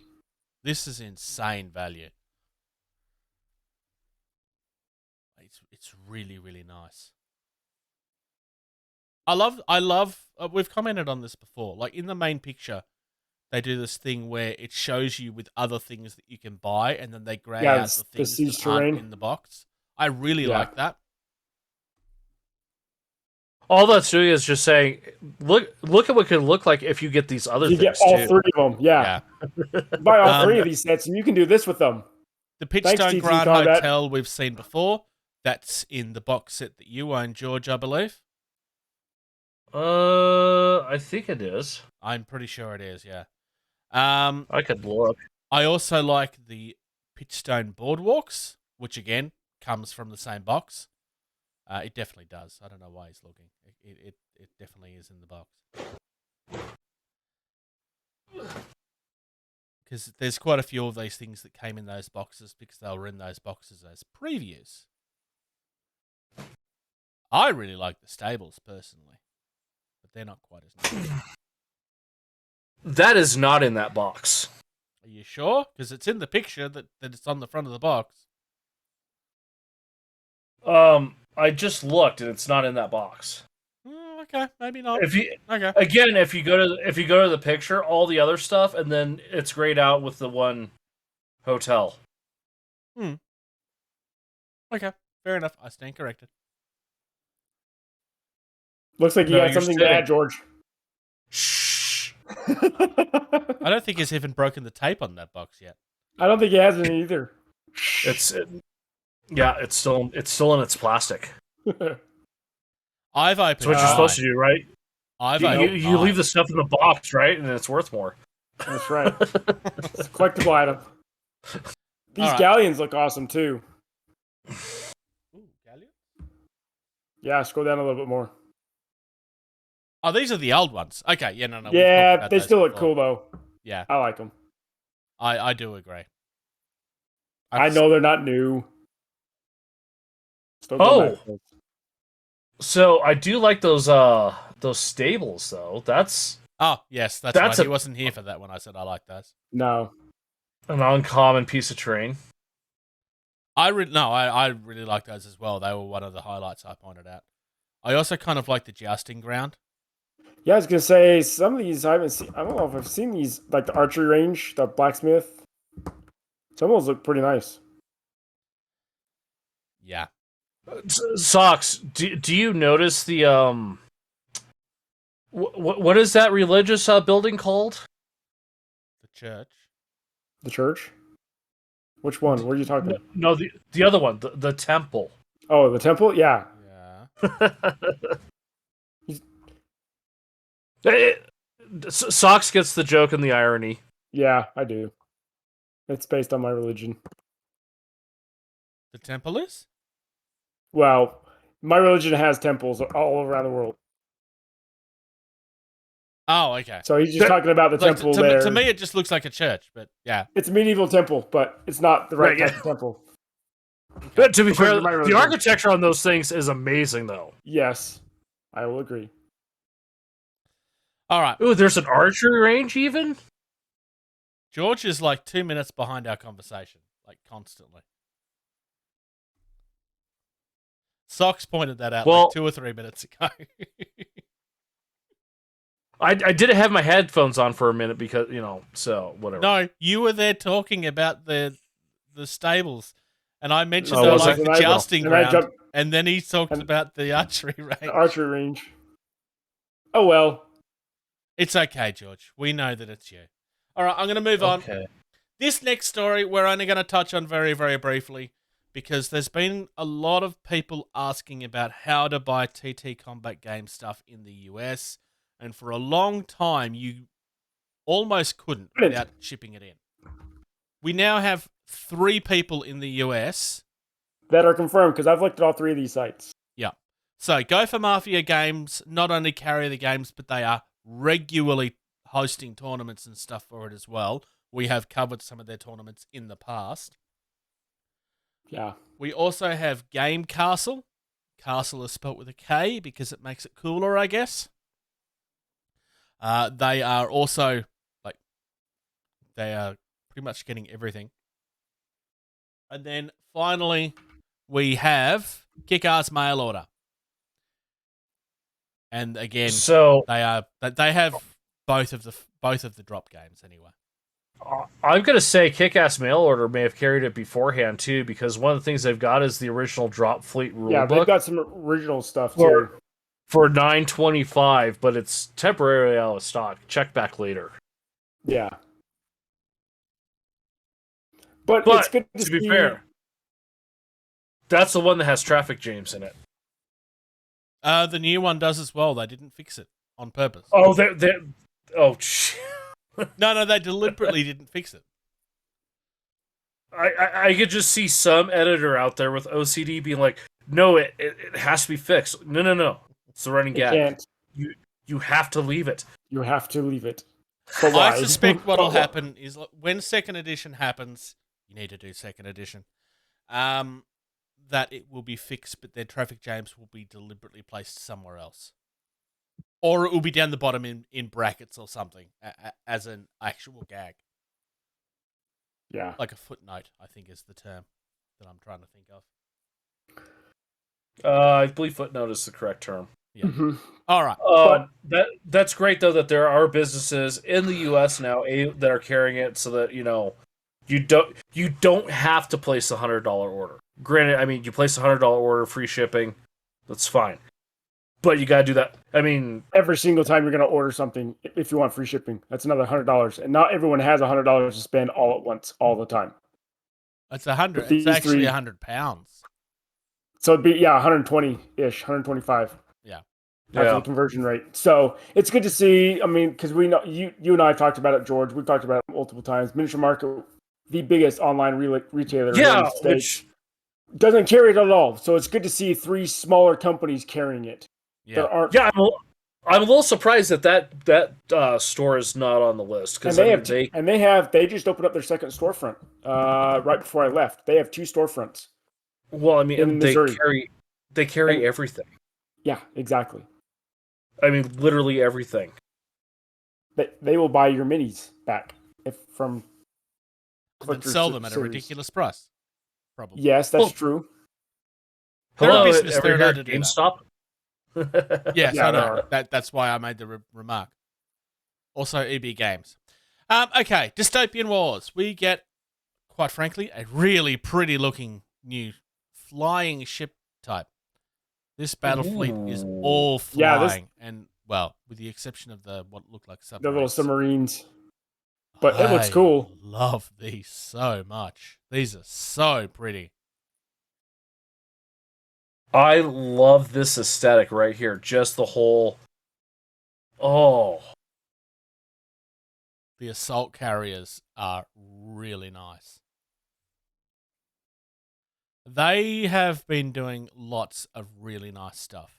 This is insane value. It's really, really nice. I love, we've commented on this before, like in the main picture, they do this thing where it shows you with other things that you can buy, and then they grey out the things that aren't in the box. I really like that. All that's doing is just saying, look at what it could look like if you get these other You things get all too. 3 of them. Yeah. Buy all 3 of these sets, and you can do this with them. The Thanks, Pitchstone TT Grand Combat. Hotel we've seen before. That's in the box set that you own, George, I believe. I think it is. I'm pretty sure it is, yeah. I could look. I also like the Pitchstone Boardwalks, which again comes from the same box. It definitely does. I don't know why he's looking. It definitely is in the box. Because there's quite a few of these things that came in those boxes because they were in those boxes as previews. I really like the stables personally, but they're not quite as nice. That is not in that box. Are you sure? Because it's in the picture that it's on the front of the box. I just looked and it's not in that box. Okay, maybe not. If you go to the picture, all the other stuff, and then it's grayed out with the one hotel. Okay, fair enough. I stand corrected. Looks like you No, got you're something to sitting. add, George. Shh. I don't think he's even broken the tape on that box yet. I don't think he has any either. It's still in its plastic. I've opened. That's what you're supposed to do, right? You leave the stuff in the box, right, and it's worth more. That's right. It's a collectible item. These right. galleons look awesome too. Ooh, galleon? Yeah, scroll down a little bit more. Oh, these are the old ones. Okay, yeah, no. We've talked Yeah, about they those still look before. cool though. Yeah, I like them. I do agree. I know they're not new. Still go back to those. So I do like those stables though. That's Oh, yes, that's That's right. a- He wasn't here for that when I said I like those. No. an uncommon piece of terrain. I really like those as well. They were one of the highlights I pointed out. I also kind of like the jousting ground. Yeah, I was gonna say some of these I haven't seen. I don't know if I've seen these, like the archery range, the blacksmith. Some of those look pretty nice. Yeah. Socks. Do you notice the what is that religious building called? The church. The church. Which one? What are you talking about? No, the other one, the temple. Oh, the temple. Yeah. Socks gets the joke and the irony. Yeah, I do. It's based on my religion. The temple is? Well, my religion has temples all around the world. Oh, okay. So he's just talking about the Like, temple to, there. to me, it just looks like a church, but yeah. It's a medieval temple, but it's not the right Right, yeah. type of temple. But to be fair, According to my the religion. architecture on those things is amazing, though. Yes, I will agree. All right. Ooh, there's an archery range even? George is like 2 minutes behind our conversation, like constantly. Socks pointed that out Well- like 2 or 3 minutes ago. I didn't have my headphones on for a minute because, so whatever. No, you were there talking about the stables, and I mentioned Oh, that I was like I? the And I- jousting and I ground, jumped- and then he talked and- about the archery range. The archery range. Oh well. It's okay, George. We know that it's you. All right, I'm going to move on. Okay. This next story, we're only going to touch on very, very briefly because there's been a lot of people asking about how to buy TT Combat Game stuff in the US, and for a long time, you almost couldn't without shipping it in. We now have 3 people in the US. That are confirmed because I've looked at all 3 of these sites. Yeah. So, Go for Mafia Games not only carry the games, but they are regularly hosting tournaments and stuff for it as well. We have covered some of their tournaments in the past. Yeah. We also have Game Castle. Castle is spelt with a K because it makes it cooler, I guess. They are also, they are pretty much getting everything. And then finally, we have Kick-Ass Mail Order. And again, So they have both of the drop games anyway. I'm going to say Kick-Ass Mail Order may have carried it beforehand, too, because one of the things they've got is the original Drop Fleet rulebook. Yeah, they've got some original stuff Or- too. for $9.25, but it's temporarily out of stock. Check back later. Yeah. But it's good to be fair, that's the one that has traffic jams in it. The new one does as well. They didn't fix it on purpose. Oh, shit. No, they deliberately didn't fix it. I could just see some editor out there with OCD being like, no, it has to be fixed. No. It's the running gag. Can't. You have to leave it. You have to leave it. But why? I suspect what'll happen is when second edition happens, you need to do second edition. That it will be fixed, but their traffic jams will be deliberately placed somewhere else, or it will be down the bottom in brackets or something as an actual gag. Yeah, like a footnote, I think is the term that I'm trying to think of. I believe footnote is the correct term. Yeah. Mm-hmm. All right. That's great though that there are businesses in the U.S. now that are carrying it, so that you don't have to place a $100 order. Granted, I mean you place a $100 order, free shipping, that's fine, but you gotta do that. I mean, every single time you're gonna order something, if you want free shipping, that's another $100, and not everyone has $100 to spend all at once, all the time. It's 100. It's actually 100 pounds. So it'd be 120-ish, 125. Yeah. After the conversion rate. So it's good to see. I mean, because we know you and I have talked about it, George. We've talked about it multiple times. Miniature Market, the biggest online retailer in the States, which doesn't carry it at all. So it's good to see 3 smaller companies carrying it. Yeah. I'm a little surprised that store is not on the list because they just opened up their second storefront right before I left. They have 2 storefronts. Well, I mean, in Missouri. they carry everything. Yeah, exactly. I mean, literally everything. They will buy your minis back from and sell them at a ridiculous price. Probably. Yes, that's true. Hello, business. They're allowed to do GameStop. Yes, I know. That's why I made the remark. Also, EB Games. Okay, Dystopian Wars. We get, quite frankly, a really pretty looking new flying ship type. This battle fleet is all flying, and well, with the exception of what look like submarines. The little submarines. But it looks cool. I love these so much. These are so pretty. I love this aesthetic right here. Just the whole... Oh. The assault carriers are really nice. They have been doing lots of really nice stuff.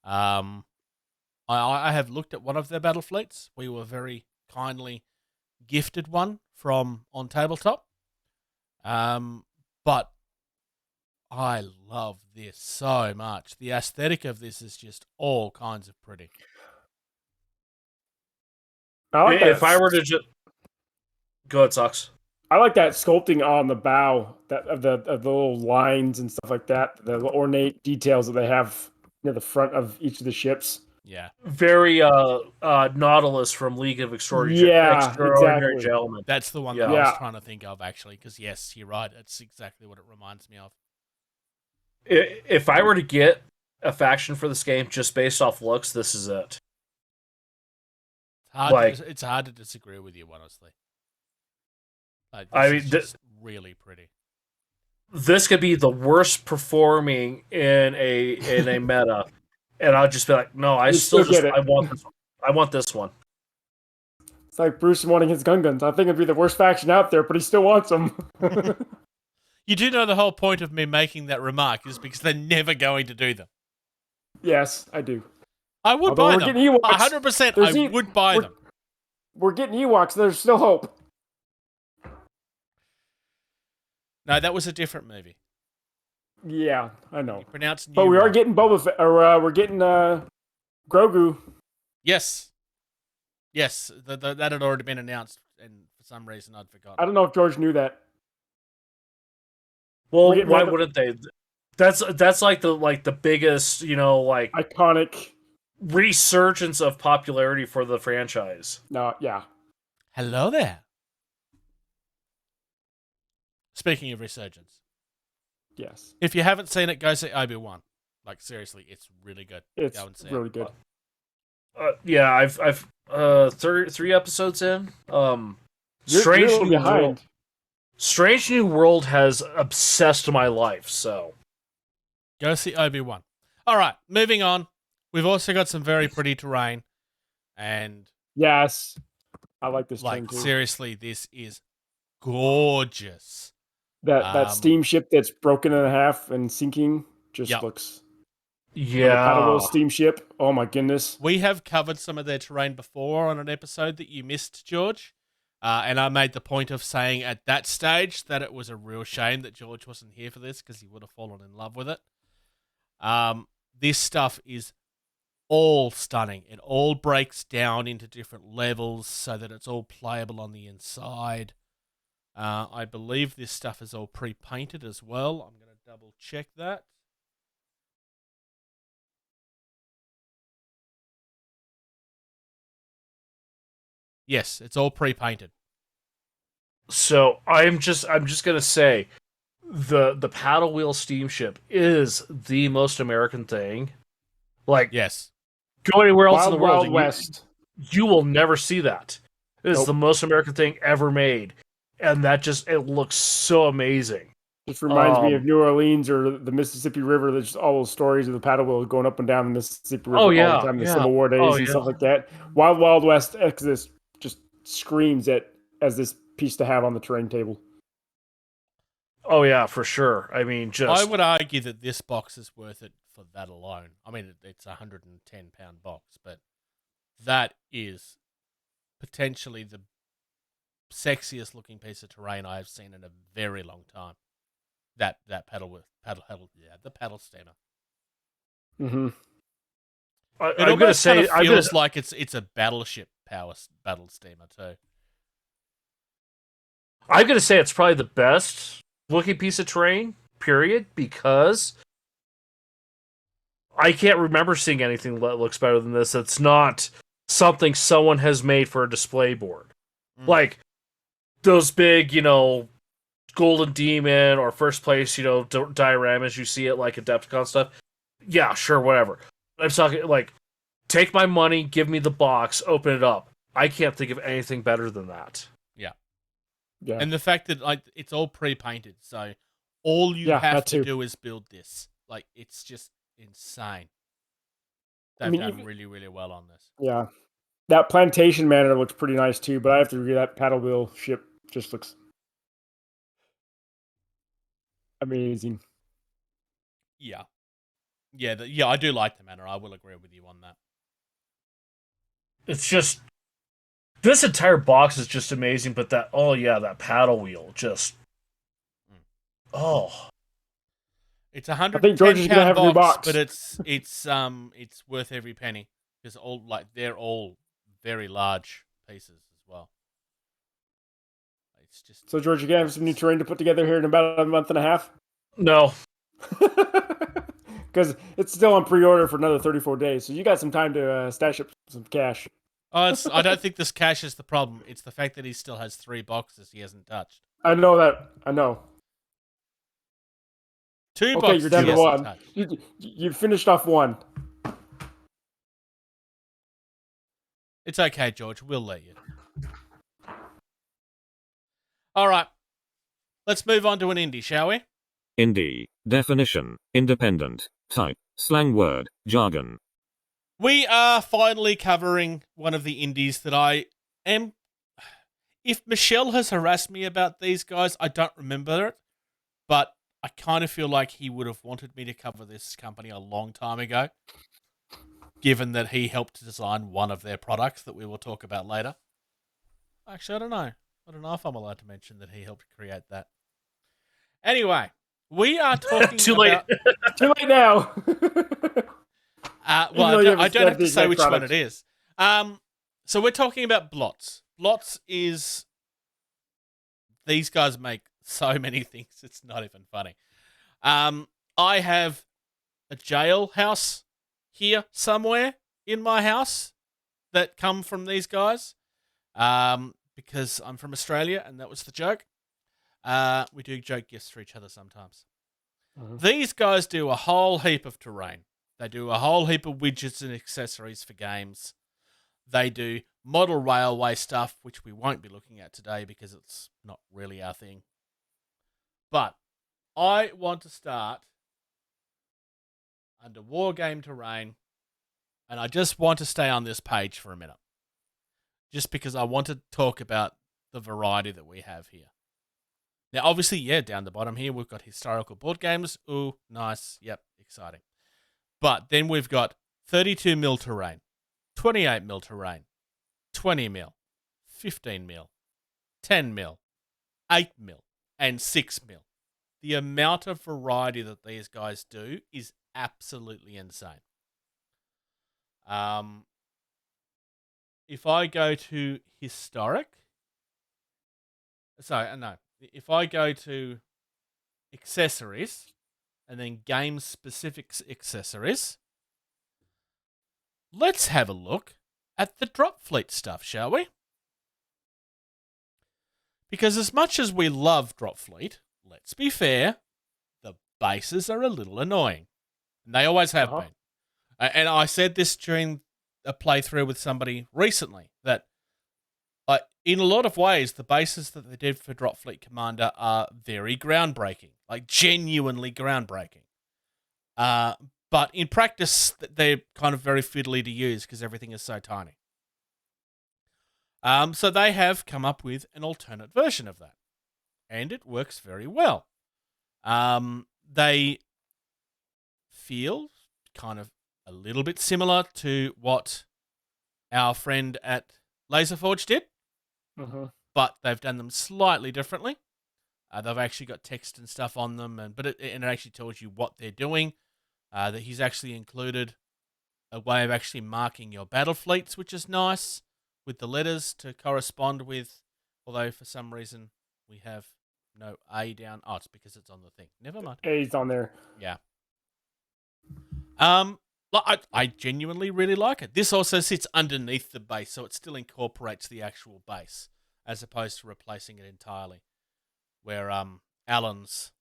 I have looked at one of their battle fleets. We were very kindly gifted one from on tabletop. But I love this so much. The aesthetic of this is just all kinds of pretty. If I were to just... Go ahead, Sox. I like that sculpting on the bow of the little lines and stuff like that. The ornate details that they have near the front of each of the ships. Yeah. Very Nautilus from League of Extraordinary exactly. Gentlemen. That's the one that I was trying to think of, actually, because yes, you're right. It's exactly what it reminds me of. If I were to get a faction for this game just based off looks, this is it. It's hard to disagree with you, honestly. It's really pretty. This could be the worst performing in a meta, and I'll just be like, no, I want this one. I want this one. It's like Bruce wanting his Gungans. I think it'd be the worst faction out there, but he still wants them. You do know the whole point of me making that remark is because they're never going to do them. Yes, I do. I would buy them. 100%. I would buy them. We're getting Ewoks. There's still hope. No, that was a different movie. Yeah, I know. You pronounced but we are getting Boba Fett, or we're getting Grogu. Yes. Yes, that had already been announced, and for some reason I'd forgotten. I don't know if George knew that. Well, why wouldn't they? That's like the biggest, iconic resurgence of popularity for the franchise. No, yeah. Hello there. Speaking of resurgence. Yes. If you haven't seen it, go see Obi-Wan. Like seriously, it's really good. It's Go and see really it. good. Yeah, I've 3 episodes in. You're a little behind. Strange New World has obsessed my life. So Go see Obi-Wan. All right, moving on. We've also got some very pretty terrain, and Yes, I like this like train too. seriously, this is gorgeous. That steamship that's broken in half and sinking just looks. yeah, The paddle wheel steamship. Oh my goodness. We have covered some of their terrain before on an episode that you missed, George. And I made the point of saying at that stage that it was a real shame that George wasn't here for this because he would have fallen in love with it. This stuff is all stunning. It all breaks down into different levels so that it's all playable on the inside. I believe this stuff is all pre-painted as well. I'm going to double check that. Yes, it's all pre-painted. So I'm just gonna say, the paddle wheel steamship is the most American thing. Like, Yes. go anywhere else Wild in the world, Wild and West. you will never see that. It is Nope. the most American thing ever made, and it looks so amazing. Just reminds me of New Orleans or the Mississippi River. There's just all those stories of the paddle wheel going up and down the Mississippi River all the time, the Civil War days and stuff like that. Wild Wild West Exodus just screams as this piece to have on the terrain table. Oh yeah, for sure. I mean, I would argue that this box is worth it for that alone. I mean, it's a £110 box, but that is potentially the sexiest looking piece of terrain I have seen in a very long time. That paddle the paddle steamer. Mm-hmm. It almost kind of feels like it's a battleship battle steamer too. I'm gonna say it's probably the best looking piece of terrain, period, because I can't remember seeing anything that looks better than this. It's not something someone has made for a display board. Like those big, Golden Demon or First Place, dioramas you see at like Adepticon stuff. Yeah, sure, whatever. I'm talking like, take my money, give me the box, open it up. I can't think of anything better than that. Yeah. And the fact that it's all pre-painted, so all you have to do is build this. Like, it's just insane. They've done really, really well on this. Yeah. That plantation manor looks pretty nice too, but I have to agree that paddle wheel ship just looks amazing. Yeah. Yeah, I do like the manor. I will agree with you on that. It's just, this entire box is just amazing, but that paddle wheel just, It's £110 a new box, but it's worth every penny because they're all very large pieces as well. It's just so George, you gonna have some new terrain to put together here in about a month and a half. No, because it's still on pre-order for another 34 days, so you got some time to stash up some cash. I don't think this cash is the problem. It's the fact that he still has 3 boxes he hasn't touched. I know that. I know. 2 boxes. You're down to 1. You finished off 1. It's okay, George. We'll let you. All right. Let's move on to an indie, shall we? Indie. Definition. Independent. Type. Slang word. Jargon. We are finally covering one of the indies that I am... If Michelle has harassed me about these guys, I don't remember it, but I kind of feel like he would have wanted me to cover this company a long time ago, given that he helped design one of their products that we will talk about later. Actually, I don't know. I don't know if I'm allowed to mention that he helped create that. Anyway, we are talking Too late. Too late now. Well, I don't have to say which one it is. So we're talking about Blotz. Blotz is... These guys make so many things, it's not even funny. I have a jailhouse here somewhere in my house that come from these guys. Because I'm from Australia, and that was the joke. We do joke gifts for each other sometimes. These guys do a whole heap of terrain. They do a whole heap of widgets and accessories for games. They do model railway stuff, which we won't be looking at today because it's not really our thing. But I want to start under Wargame Terrain, and I just want to stay on this page for a minute. Just because I want to talk about the variety that we have here. Now, obviously, yeah, down the bottom here, we've got historical board games. Ooh, nice. Yep, exciting. But then we've got 32 mil terrain, 28 mil terrain, 20 mil, 15 mil, 10 mil, 8 mil, and 6 mil. The amount of variety that these guys do is absolutely insane. If I go to historic, if I go to accessories and then game specific accessories, let's have a look at the drop fleet stuff, shall we? Because as much as we love drop fleet, let's be fair, the bases are a little annoying. And they always have been. And I said this during a playthrough with somebody recently, that in a lot of ways, the bases that they did for Drop Fleet Commander are very groundbreaking, like genuinely groundbreaking. But in practice, they're kind of very fiddly to use because everything is so tiny. So they have come up with an alternate version of that, and it works very well. They feel kind of a little bit similar to what our friend at Laserforge did, but they've done them slightly differently. They've actually got text and stuff on them, but it actually tells you what they're doing. That he's actually included a way of actually marking your battle fleets, which is nice, with the letters to correspond with, although for some reason we have no A down. Oh, it's because it's on the thing. Never mind. A's on there. Yeah. I genuinely really like it. This also sits underneath the base, so it still incorporates the actual base, as opposed to replacing it entirely, where Alan's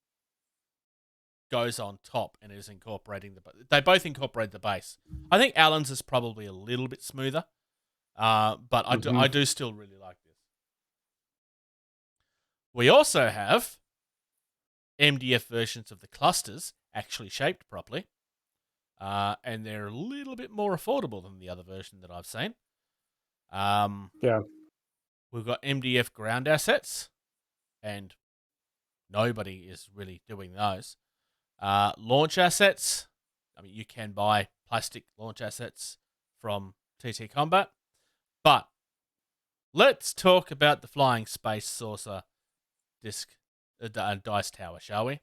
goes on top and is incorporating they both incorporate the base. I think Alan's is probably a little bit smoother, but I do still really like this. We also have MDF versions of the clusters actually shaped properly. And they're a little bit more affordable than the other version that I've seen. Yeah. We've got MDF ground assets, and nobody is really doing those. Launch assets. I mean, you can buy plastic launch assets from TT Combat. But let's talk about the Flying Space Saucer disc dice tower, shall we?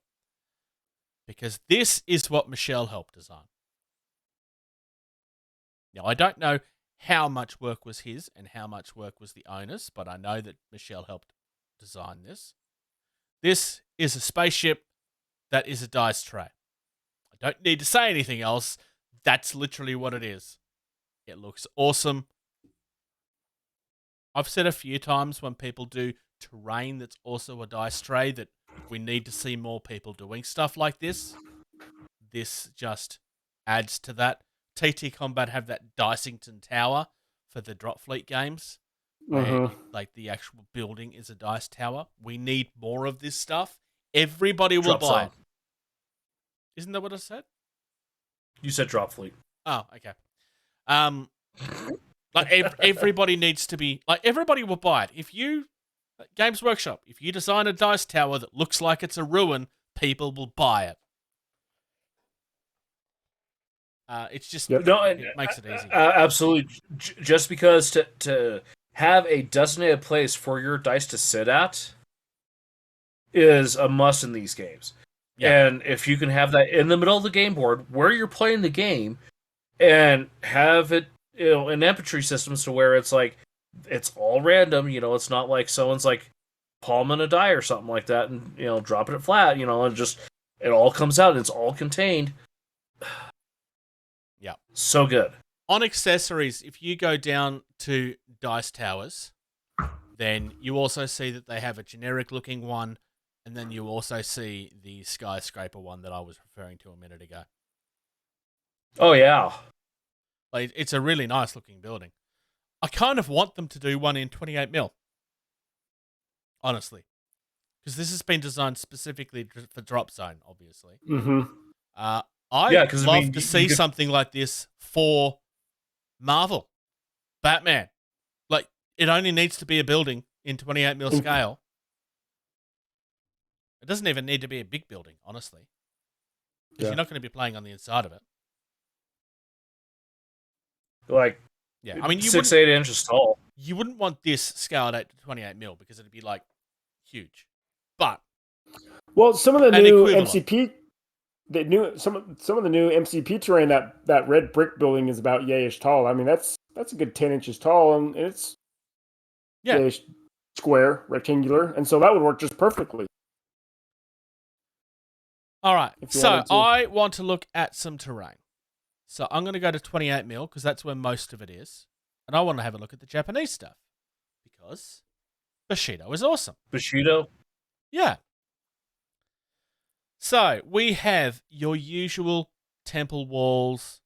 Because this is what Michelle helped design. Now, I don't know how much work was his and how much work was the owner's, but I know that Michelle helped design this. This is a spaceship that is a dice tray. I don't need to say anything else. That's literally what it is. It looks awesome. I've said a few times when people do terrain that's also a dice tray that we need to see more people doing stuff like this. This just adds to that. TT Combat have that Dicington Tower for the Drop Fleet games, where like the actual building is a dice tower. We need more of this stuff. Everybody will buy it. Isn't that what I said? You said Drop Fleet. Oh, okay. Like everybody needs to be like everybody will buy it. If you Games Workshop, if you design a dice tower that looks like it's a ruin, people will buy it. It's just it makes it easy. Absolutely. Just because to have a designated place for your dice to sit at is a must in these games. Yeah. And if you can have that in the middle of the game board where you're playing the game and have it, in infantry systems to where it's like it's all random, it's not like someone's like palming a die or something like that and dropping it flat, and just it all comes out and it's all contained. Yeah. So good. On accessories, if you go down to dice towers, then you also see that they have a generic looking one And then you also see the skyscraper one that I was referring to a minute ago. Oh yeah. Like, it's a really nice looking building. I kind of want them to do one in 28mm. Honestly. Because this has been designed specifically for Drop Zone, obviously. Mm-hmm. I'd love to see something like this for Marvel. Batman. Like, it only needs to be a building in 28mm scale. It doesn't even need to be a big building, honestly. Because you're not going to be playing on the inside of it. Like, yeah, I mean, 6-8 inches tall. You wouldn't want this scaled out to 28mm because it'd be like huge. But well, some of the new equivalent. MCP, some of the new MCP terrain, that red brick building is about yayish tall. I mean, that's a good 10 inches tall, and it's yayish square, rectangular, and so that would work just perfectly. All right, so I want to look at some terrain. So I'm going to go to 28mm because that's where most of it is. And I want to have a look at the Japanese stuff. Because Bushido is awesome. Bushido? Yeah. So we have your usual temple walls,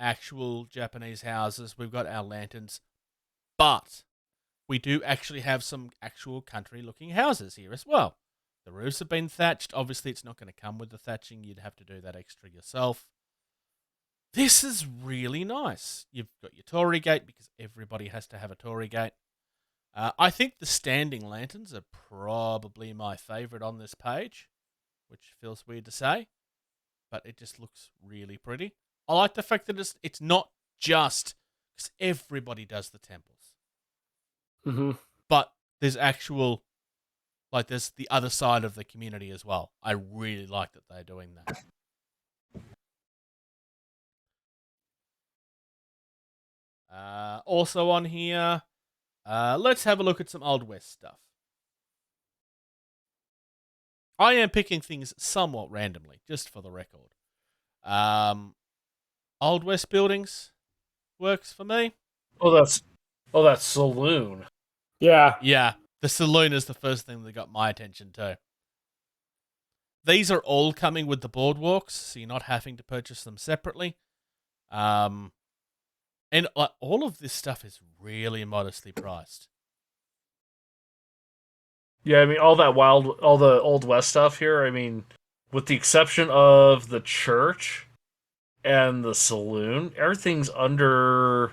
actual Japanese houses. We've got our lanterns. But we do actually have some actual country-looking houses here as well. The roofs have been thatched. Obviously, it's not going to come with the thatching. You'd have to do that extra yourself. This is really nice. You've got your Torii gate because everybody has to have a Torii gate. I think the standing lanterns are probably my favourite on this page, which feels weird to say, but it just looks really pretty. I like the fact that it's not just because everybody does the temples. Mm-hmm. But there's actual, like, there's the other side of the community as well. I really like that they're doing that. Also on here, let's have a look at some Old West stuff. I am picking things somewhat randomly, just for the record. Old West buildings works for me. Oh, that's saloon. Yeah. Yeah, the saloon is the first thing that got my attention too. These are all coming with the boardwalks, so you're not having to purchase them separately. And all of this stuff is really modestly priced. Yeah, I mean, all the Old West stuff here, I mean, with the exception of the church and the saloon, everything's under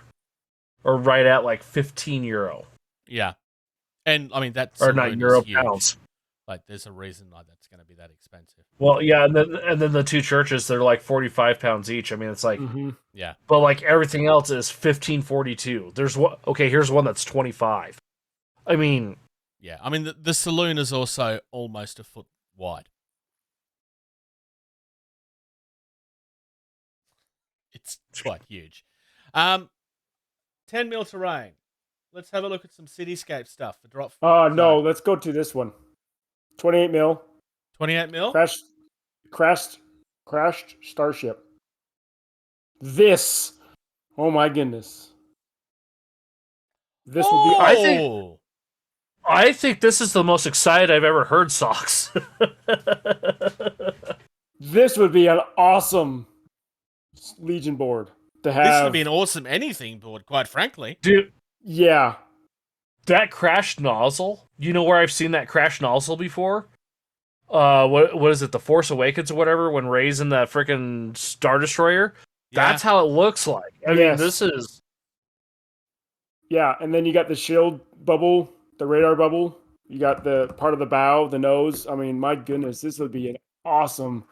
or right at like €15. Yeah. And I mean, that's or not euro, pounds. Like, there's a reason why that's going to be that expensive. Well, yeah, and then the two churches, they're like £45 each. I mean, it's like, yeah. But like everything else is $15.42. There's one. Okay, here's one that's 25. I mean, yeah. I mean, the saloon is also almost a foot wide. It's quite huge. 10mm terrain. Let's have a look at some cityscape stuff. The drop. No, let's go to this one. 28mm. 28mm? Crashed starship. This. Oh my goodness. This would be. I think this is the most excited I've ever heard Socks. This would be an awesome Legion board to have. This would be an awesome anything board, quite frankly. Dude. Yeah. That crashed nozzle. You know where I've seen that crashed nozzle before? What is it? The Force Awakens or whatever, when Rey's in that freaking Star Destroyer? Yeah. That's how it looks like. I mean, this is... Yeah, and then you got the shield bubble, the radar bubble. You got the part of the bow, the nose. I mean, my goodness, this would be an awesome...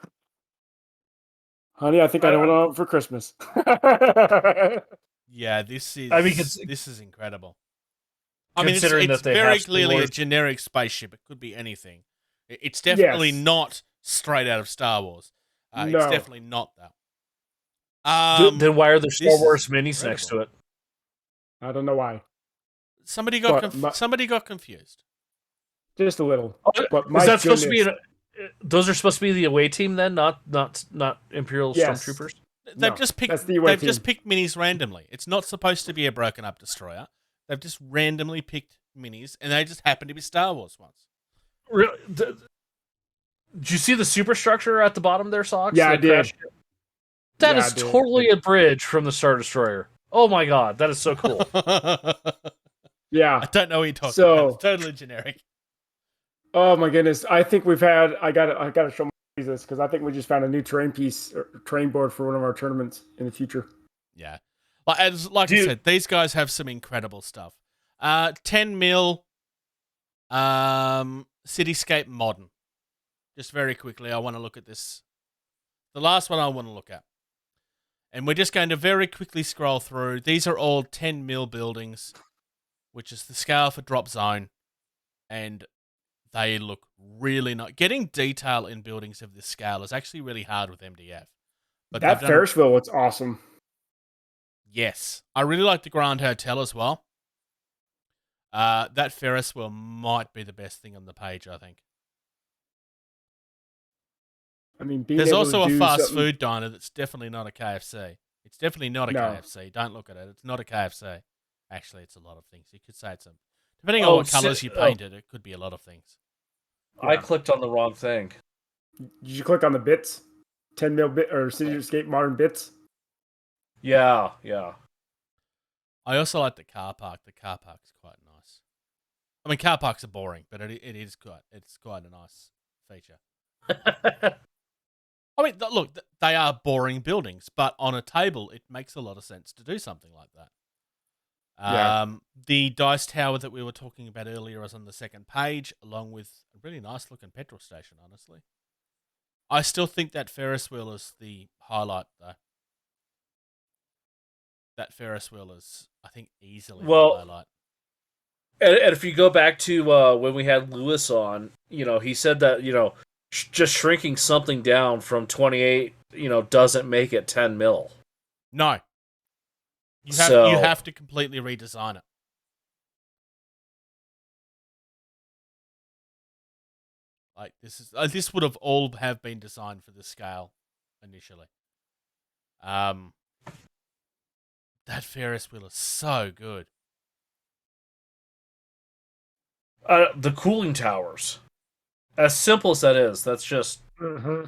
Honey, I think I know what I want for Christmas. Yeah, this is... I mean, this is incredible. I mean, it's very clearly a generic spaceship. It could be anything. It's definitely not straight out of Star Wars. No. It's definitely not that. Then why are there Star Wars minis next to it? I don't know why. Somebody got confused. Just a little. But is that supposed to be? Those are supposed to be the away team then, not Imperial Stormtroopers. They've just picked minis randomly. It's not supposed to be a broken up destroyer. They've just randomly picked minis, and they just happen to be Star Wars ones. Did you see the superstructure at the bottom there, Socks? Yeah, I did. That Yeah, is I did. totally a bridge from the Star Destroyer. Oh my god, that is so cool. Yeah. I don't know what you're talking So- about. It's totally generic. Oh my goodness! I think we've had. I got to show this because I think we just found a new terrain piece, or terrain board for one of our tournaments in the future. Yeah. Like I Dude. said, these guys have some incredible stuff. 10 mil Cityscape Modern. Just very quickly, I want to look at this. The last one I want to look at. And we're just going to very quickly scroll through. These are all 10 mil buildings, which is the scale for Drop Zone. And they look really nice. Getting detail in buildings of this scale is actually really hard with MDF. But That they've done- Ferris wheel looks awesome. Yes. I really like the Grand Hotel as well. That Ferris wheel might be the best thing on the page, I think. I mean, being There's able also to a do fast something- food diner that's definitely not a KFC. It's definitely not a No. KFC. Don't look at it. It's not a KFC. Actually, it's a lot of things. You could say it's a... Depending on what colors you painted, it could be a lot of things. I clicked on the wrong thing. Did you click on the bits? 10 mil bit or Cityscape Modern bits? Yeah. I also like the car park. The car park's quite nice. I mean, car parks are boring, but it's quite a nice feature. I mean, look, they are boring buildings, but on a table, it makes a lot of sense to do something like that. Yeah. The dice tower that we were talking about earlier is on the second page, along with a really nice looking petrol station, honestly. I still think that Ferris wheel is the highlight, though. That Ferris wheel is, I think, easily the highlight. And if you go back to when we had Lewis on, he said that, just shrinking something down from 28, doesn't make it 10 mil. No. You have to completely redesign it. Like this would have all have been designed for the scale initially. That Ferris wheel is so good. The cooling towers. As simple as that is, that's just... Mm-hmm.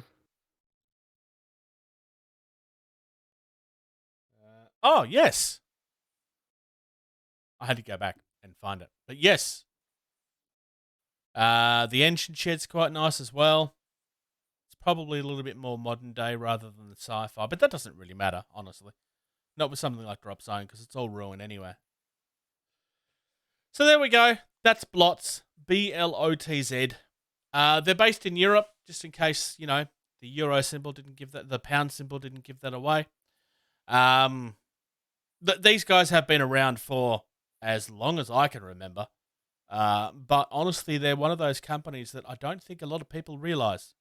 Oh, yes. I had to go back and find it. But yes. The engine shed's quite nice as well. It's probably a little bit more modern day rather than the sci-fi, but that doesn't really matter, honestly. Not with something like Drop Zone, because it's all ruined anyway. So there we go. That's Blotz. Blotz. They're based in Europe, just in case, the euro symbol didn't give that, the pound symbol didn't give that away. These guys have been around for as long as I can remember. But honestly, they're one of those companies that I don't think a lot of people realize.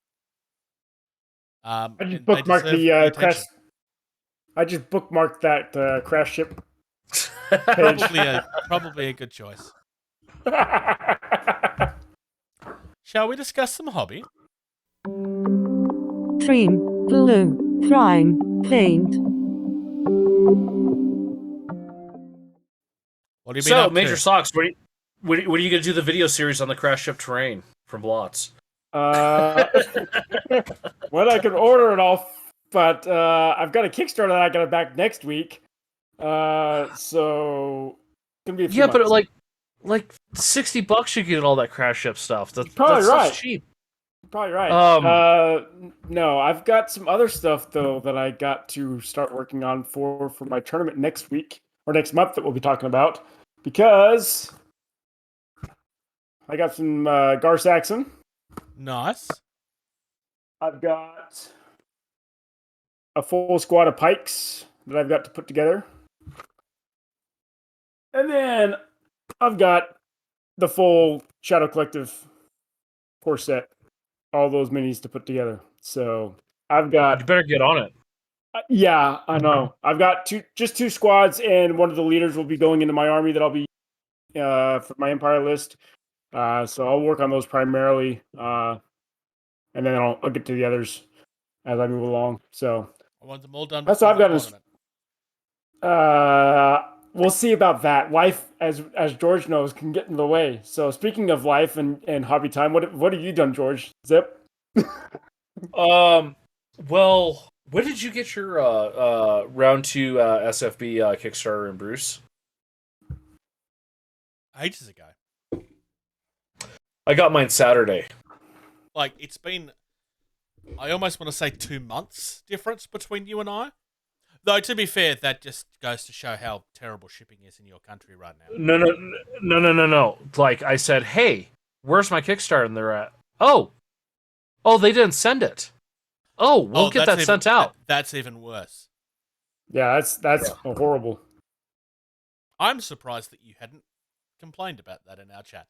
I just bookmarked the crash. I just bookmarked that crash ship. Probably a good choice. Shall we discuss some hobby? Trim, glue, prime, paint. What have you been So, up Major to? Socks, when are you going to do the video series on the crash ship terrain from Blotz? Well, I can order it all, but I've got a Kickstarter that I got to back next week. So it's gonna be a few Yeah, but months. like $60 you get all that crash ship stuff. That's Probably right. That's cheap. Probably right. No, I've got some other stuff though that I got to start working on for my tournament next week or next month that we'll be talking about, because I got some Gar Saxon. Nice. I've got a full squad of pikes that I've got to put together. And then I've got the full Shadow Collective core set. All those minis to put together. So I've got... You better get on it. Yeah, I know. I've got just two squads, and one of the leaders will be going into my army that I'll be for my Empire list. So I'll work on those primarily. And then I'll get to the others as I move along. So I want them all done. That's what I've got. we'll see about that. Life, as George knows, can get in the way. So speaking of life and hobby time, what have you done, George? Zip? Well, when did you get your round 2 SFB Kickstarter in, Bruce? Ages ago. I got mine Saturday. Like, it's been, I almost want to say 2 months difference between you and I. Though, to be fair, that just goes to show how terrible shipping is in your country right now. No. Like, I said, hey, where's my Kickstarter? And they're at, oh, they didn't send it. Oh, we'll get that sent out. That's even worse. Yeah, that's horrible. I'm surprised that you hadn't complained about that in our chat.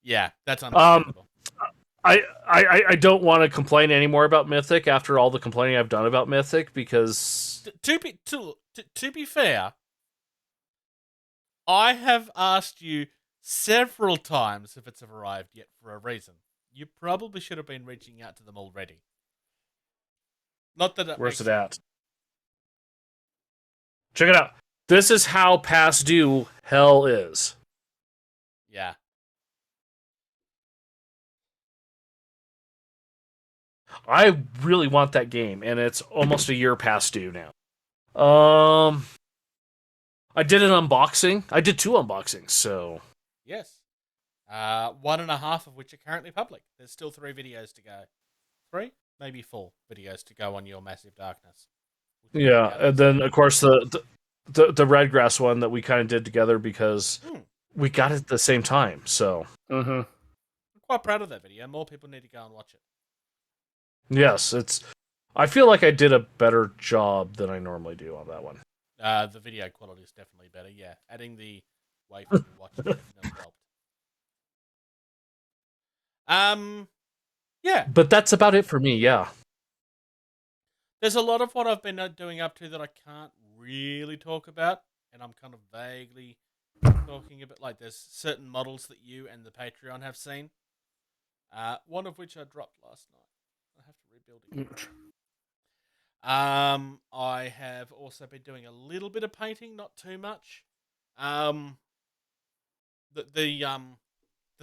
Yeah, that's unacceptable. I don't want to complain anymore about Mythic after all the complaining I've done about Mythic, because to be fair, I have asked you several times if it's arrived yet for a reason. You probably should have been reaching out to them already. Not that where's it at? Check it out. This is how past due hell is. Yeah. I really want that game, and it's almost a year past due now. I did an unboxing. I did 2 unboxings, so... Yes. 1.5 of which are currently public. There's still 3 videos to go. 3? Maybe 4 videos to go on your Massive Darkness. Yeah, and then, of course, the Redgrass one that we kind of did together because we got it at the same time, so... Mm-hmm. I'm quite proud of that video. More people need to go and watch it. Yes, I feel like I did a better job than I normally do on that one. The video quality is definitely better, yeah. Adding the wait for you to watch it definitely helped. Yeah. But that's about it for me, yeah. There's a lot of what I've been doing up to that I can't really talk about, and I'm kind of vaguely talking about, like, there's certain models that you and the Patreon have seen, one of which I dropped last night. I have to rebuild it. I have also been doing a little bit of painting, not too much. The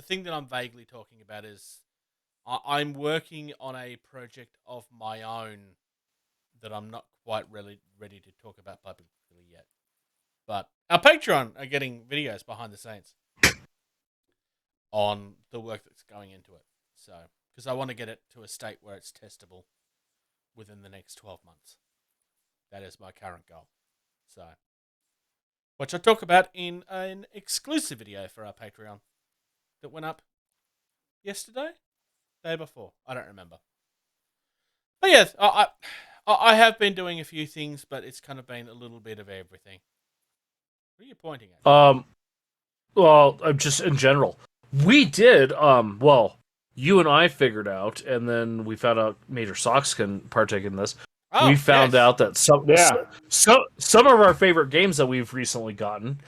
thing that I'm vaguely talking about is I'm working on a project of my own that I'm not quite really ready to talk about publicly yet. But our Patreon are getting videos behind the scenes on the work that's going into it. So, because I want to get it to a state where it's testable within the next 12 months. That is my current goal. So, which I talk about in an exclusive video for our Patreon that went up yesterday? Day before? I don't remember. But yes, I have been doing a few things, but it's kind of been a little bit of everything. What are you pointing at? Well, just in general. We did, you and I figured out, and then we found out Major Socks can partake in this. We found out that some of our favorite games that we've recently gotten,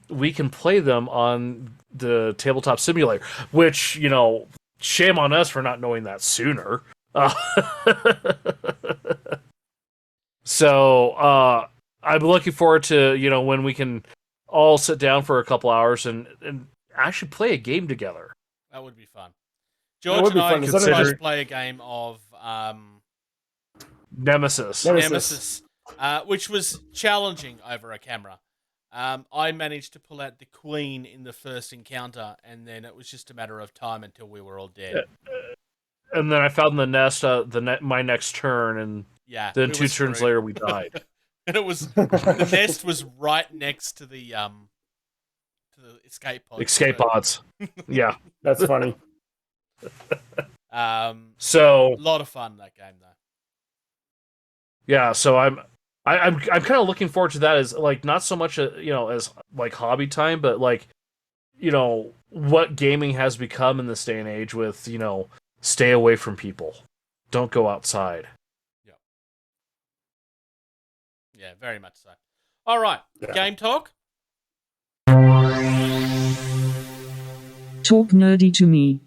we can play them on the Tabletop Simulator, which, shame on us for not knowing that sooner. So, I'm looking forward to, when we can all sit down for a couple hours and actually play a game together. That would be fun. George and I decided to play a game of Nemesis, which was challenging over a camera. I managed to pull out the Queen in the first encounter, and then it was just a matter of time until we were all dead. And then I found the nest, my next turn, and then 2 turns later we died. And it was the nest was right next to the escape pods. Escape pods. Yeah, that's funny. So a lot of fun that game though. Yeah, so I'm kind of looking forward to that as not so much as hobby time, but what gaming has become in this day and age with stay away from people, don't go outside. Yeah, very much so. All right, Game Talk. Talk nerdy to me.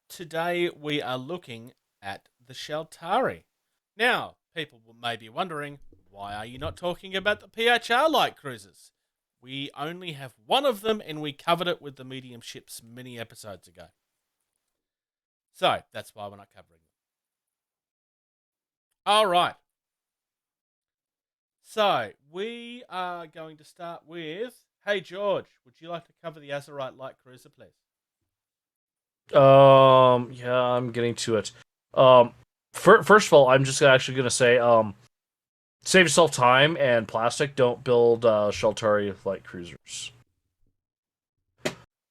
Today we are looking at the Shaltari. Now, people may be wondering, why are you not talking about the PHR Light Cruisers? We only have one of them, and we covered it with the medium ships many episodes ago. So, that's why we're not covering them. All right. So, we are going to start with... Hey, George, would you like to cover the Azurite Light Cruiser, please? Yeah, I'm getting to it. First of all, I'm just actually going to say, save yourself time and plastic. Don't build Shaltari Light Cruisers.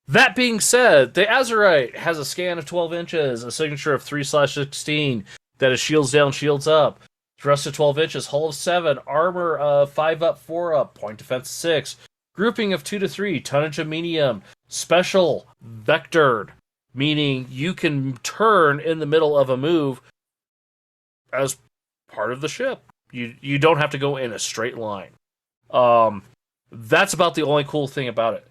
That being said, the Azurite has a scan of 12 inches, a signature of 3/16, that is shields down, shields up, thrust of 12 inches, hull of 7, armor of 5 up, 4 up, point defense 6, grouping of 2 to 3, tonnage of medium, special, vectored, meaning you can turn in the middle of a move as part of the ship. You don't have to go in a straight line. That's about the only cool thing about it.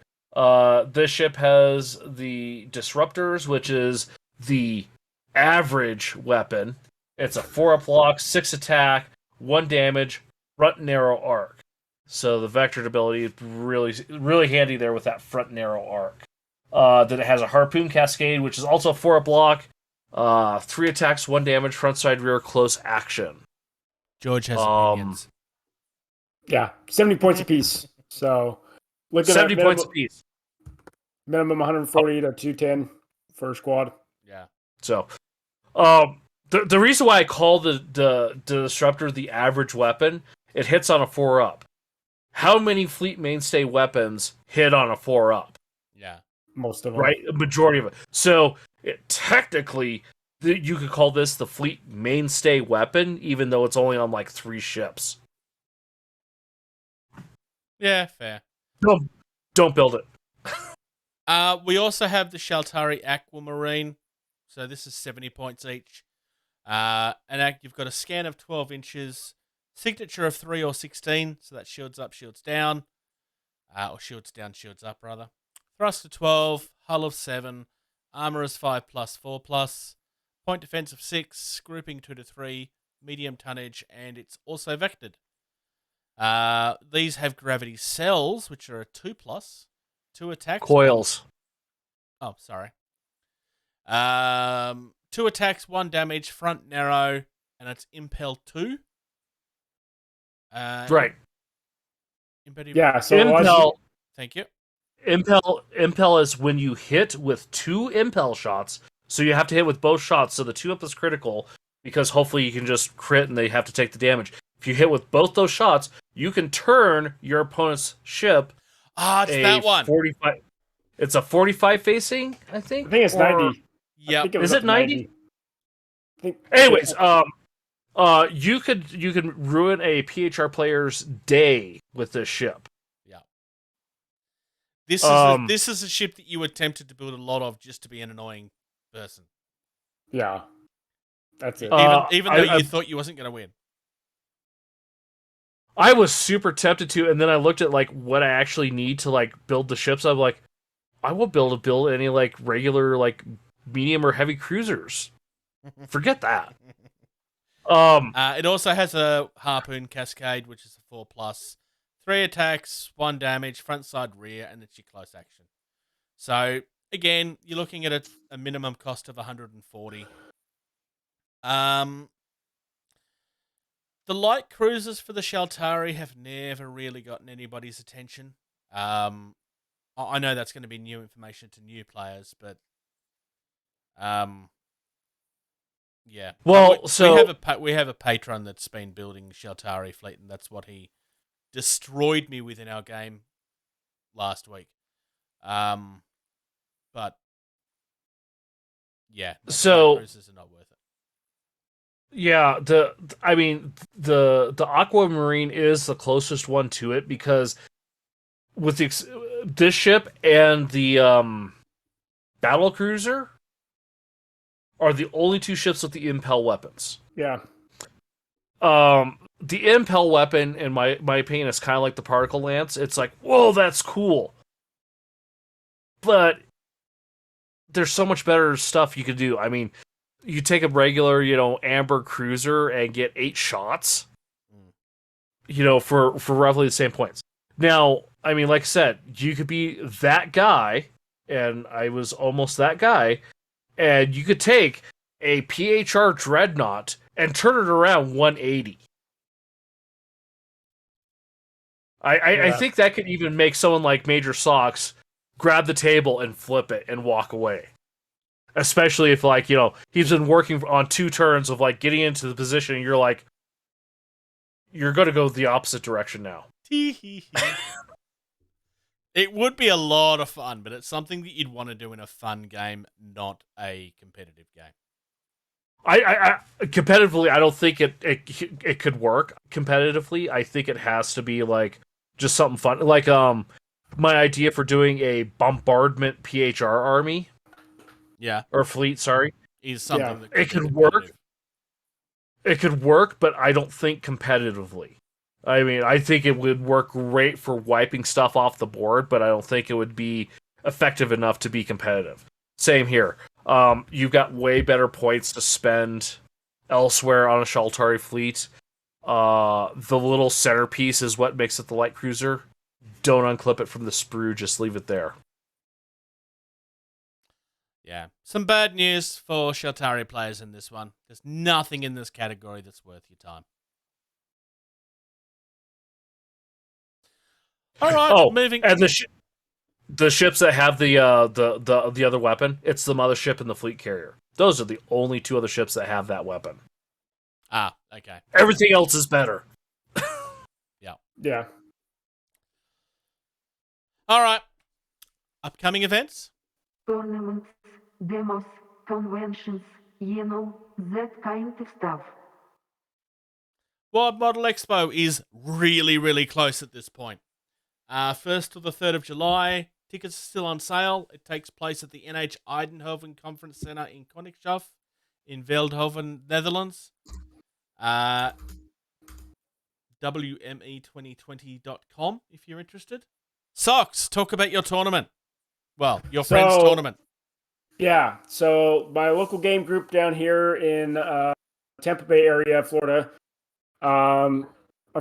This ship has the disruptors, which is the average weapon. It's a 4-up lock, 6 attack, 1 damage, front narrow arc. So the vectored ability is really handy there with that front narrow arc. Then it has a harpoon cascade, which is also a 4-up lock, 3 attacks, 1 damage, front side rear close action. George has opinions. Yeah, 70 points apiece. So look at 70 points apiece. Minimum 140 to 210 for a squad. Yeah. So, the reason why I call the disruptor the average weapon, it hits on a 4-up. How many fleet mainstay weapons hit on a 4-up? Yeah. Most of them. Right? A majority of it. So, technically, you could call this the fleet mainstay weapon, even though it's only on like 3 ships. Yeah, fair. Don't build it. We also have the Shaltari Aquamarine. So this is 70 points each. You've got a scan of 12 inches, signature of 3 or 16, so that's shields up, shields down. Or shields down, shields up, rather. Thrust of 12, hull of 7, armor is 5+, 4+, point defense of 6, grouping 2 to 3, medium tonnage, and it's also vectored. These have gravity cells, which are a 2+, 2 attacks. Coils. Oh, sorry. 2 attacks, 1 damage, front narrow, and it's Impel 2. Right. Yeah, so Impel. Thank you. Impel is when you hit with 2 impel shots, so you have to hit with both shots, so the 2-up is critical, because hopefully you can just crit and they have to take the damage. If you hit with both those shots, you can turn your opponent's ship. It's that one. 45. It's a 45 facing, I think. I think it's 90. Yeah. Is it 90? Anyways, you could ruin a PHR player's day with this ship. Yeah. This is a ship that you were tempted to build a lot of just to be an annoying person. Yeah. That's it. Even though you thought you wasn't going to win. I was super tempted to, and then I looked at like what I actually need to like build the ships. I'm like, I won't be able to build any like regular like medium or heavy cruisers. Forget that. It also has a harpoon cascade, which is a 4+, 3 attacks, 1 damage, front side rear, and it's your close action. So again, you're looking at a minimum cost of 140. The light cruisers for the Shaltari have never really gotten anybody's attention. I know that's going to be new information to new players, but yeah. Well, we have a patron that's been building Shaltari fleet, and that's what he destroyed me with in our game last week. But yeah, light cruisers are not worth it. Yeah, the Aquamarine is the closest one to it because with this ship and the battle cruiser are the only 2 ships with the impel weapons. Yeah. The impel weapon, in my opinion, is kind of like the particle lance. It's like, whoa, that's cool, but there's so much better stuff you could do. I mean, you take a regular, amber cruiser and get 8 shots, for roughly the same points. Now, I mean, like I said, you could be that guy, and I was almost that guy, and you could take a PHR Dreadnought and turn it around 180. I think that could even make someone like Major Socks grab the table and flip it and walk away. Especially if, he's been working on 2 turns of, getting into the position, and you're like, you're going to go the opposite direction now. It would be a lot of fun, but it's something that you'd want to do in a fun game, not a competitive game. I competitively, I don't think it could work competitively. I think it has to be just something fun. My idea for doing a bombardment PHR army, or fleet, sorry, is something that it could work. It could work, but I don't think competitively. I mean, I think it would work great for wiping stuff off the board, but I don't think it would be effective enough to be competitive. Same here. You've got way better points to spend elsewhere on a Shaltari fleet. The little centerpiece is what makes it the light cruiser. Don't unclip it from the sprue, just leave it there. Yeah. Some bad news for Shaltari players in this one. There's nothing in this category that's worth your time. All right, moving. And the ships that have the other weapon, it's the mothership and the fleet carrier. Those are the only 2 other ships that have that weapon. Ah, okay. Everything else is better. Yeah. All right. Upcoming events? Tournaments, demos, conventions, that kind of stuff. World Model Expo is really, really close at this point. 1st to the 3rd of July. Tickets are still on sale. It takes place at the NH Eindhoven Conference Center in Koningshof in Veldhoven, Netherlands. WME2020.com if you're interested. Socks, talk about your tournament. Well, your friend's tournament. Yeah, so my local game group down here in Tampa Bay area, Florida. My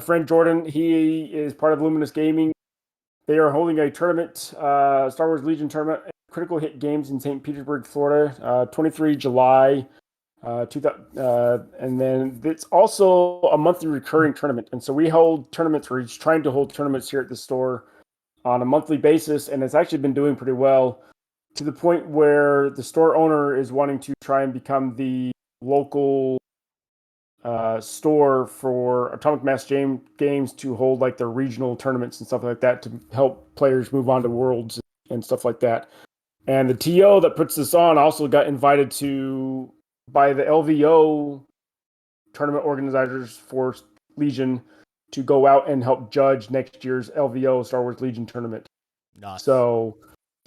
friend Jordan, he is part of Luminous Gaming. They are holding a tournament, Star Wars Legion tournament, Critical Hit Games in St. Petersburg, Florida, 23 July. And then it's also a monthly recurring tournament. And so we hold tournaments, we're trying to hold tournaments here at the store on a monthly basis. And it's actually been doing pretty well to the point where the store owner is wanting to try and become the local store for Atomic Mass Games to hold their regional tournaments and stuff like that to help players move on to Worlds and stuff like that. And the TO that puts this on also got invited by the LVO tournament organizers for Legion to go out and help judge next year's LVO Star Wars Legion tournament. Nice. So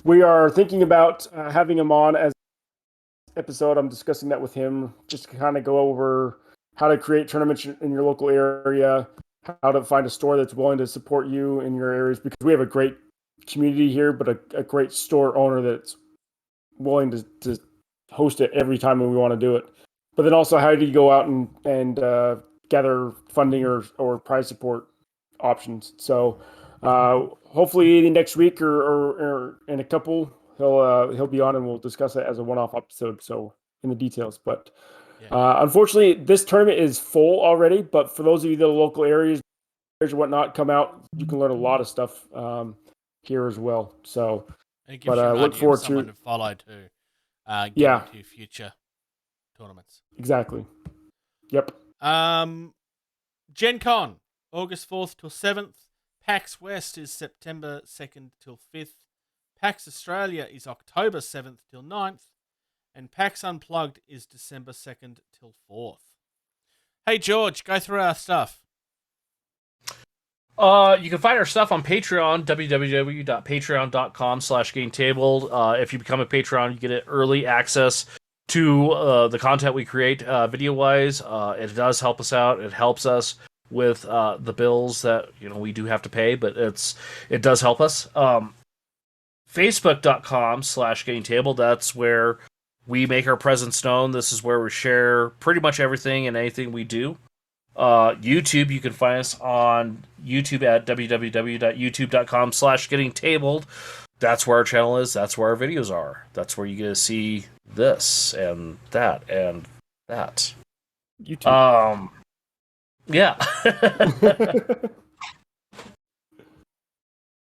we are thinking about having him on as an episode. I'm discussing that with him just to kind of go over how to create tournaments in your local area, how to find a store that's willing to support you in your areas, because we have a great community here, but a great store owner that's willing to host it every time we want to do it. But then also, how do you go out and gather funding or prize support options? So hopefully next week or in a couple, he'll be on and we'll discuss it as a one-off episode. So in the details, but. Yeah. Unfortunately, this tournament is full already, but for those of you that are local areas or whatnot, come out. You can learn a lot of stuff here as well. So, but look forward to follow to to future tournaments. Exactly. Yep. Gen Con, August 4th till 7th. PAX West is September 2nd till 5th. PAX Australia is October 7th till 9th. And PAX Unplugged is December 2nd till 4th. Hey, George, go through our stuff. You can find our stuff on Patreon, www.patreon.com/GameTable. If you become a Patreon, you get early access to the content we create video-wise. It does help us out. It helps us with the bills that we do have to pay, but it does help us. Facebook.com/GameTable, that's where we make our presence known. This is where we share pretty much everything and anything we do. YouTube, you can find us on YouTube at www.youtube.com/gettingtabled. That's where our channel is. That's where our videos are. That's where you get to see this and that and that. YouTube. Yeah.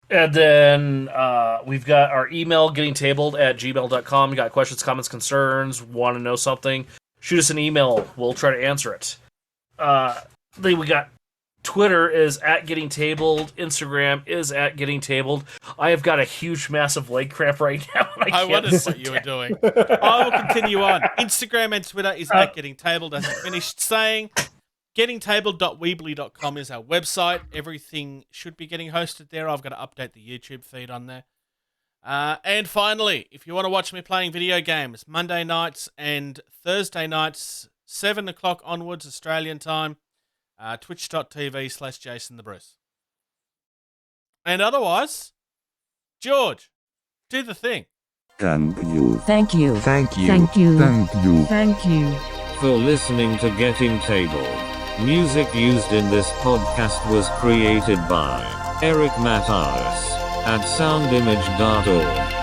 And then we've got our email, gettingtabled@gmail.com. You got questions, comments, concerns, want to know something, shoot us an email. We'll try to answer it. Then we got Twitter is @gettingtabled. Instagram is @gettingtabled. I have got a huge, massive leg cramp right now. I wondered what you were doing. I will continue on. Instagram and Twitter is @gettingtabled, as I finished saying. Gettingtabled.weebly.com is our website. Everything should be getting hosted there. I've got to update the YouTube feed on there. And finally, if you want to watch me playing video games, Monday nights and Thursday nights, 7 o'clock onwards, Australian time, twitch.tv/Jason the Bruce. And otherwise, George, do the thing. Thank you. Thank you. Thank you. Thank you. Thank you. Thank you. For listening to Getting Tabled. Music used in this podcast was created by Eric Matyas at soundimage.org.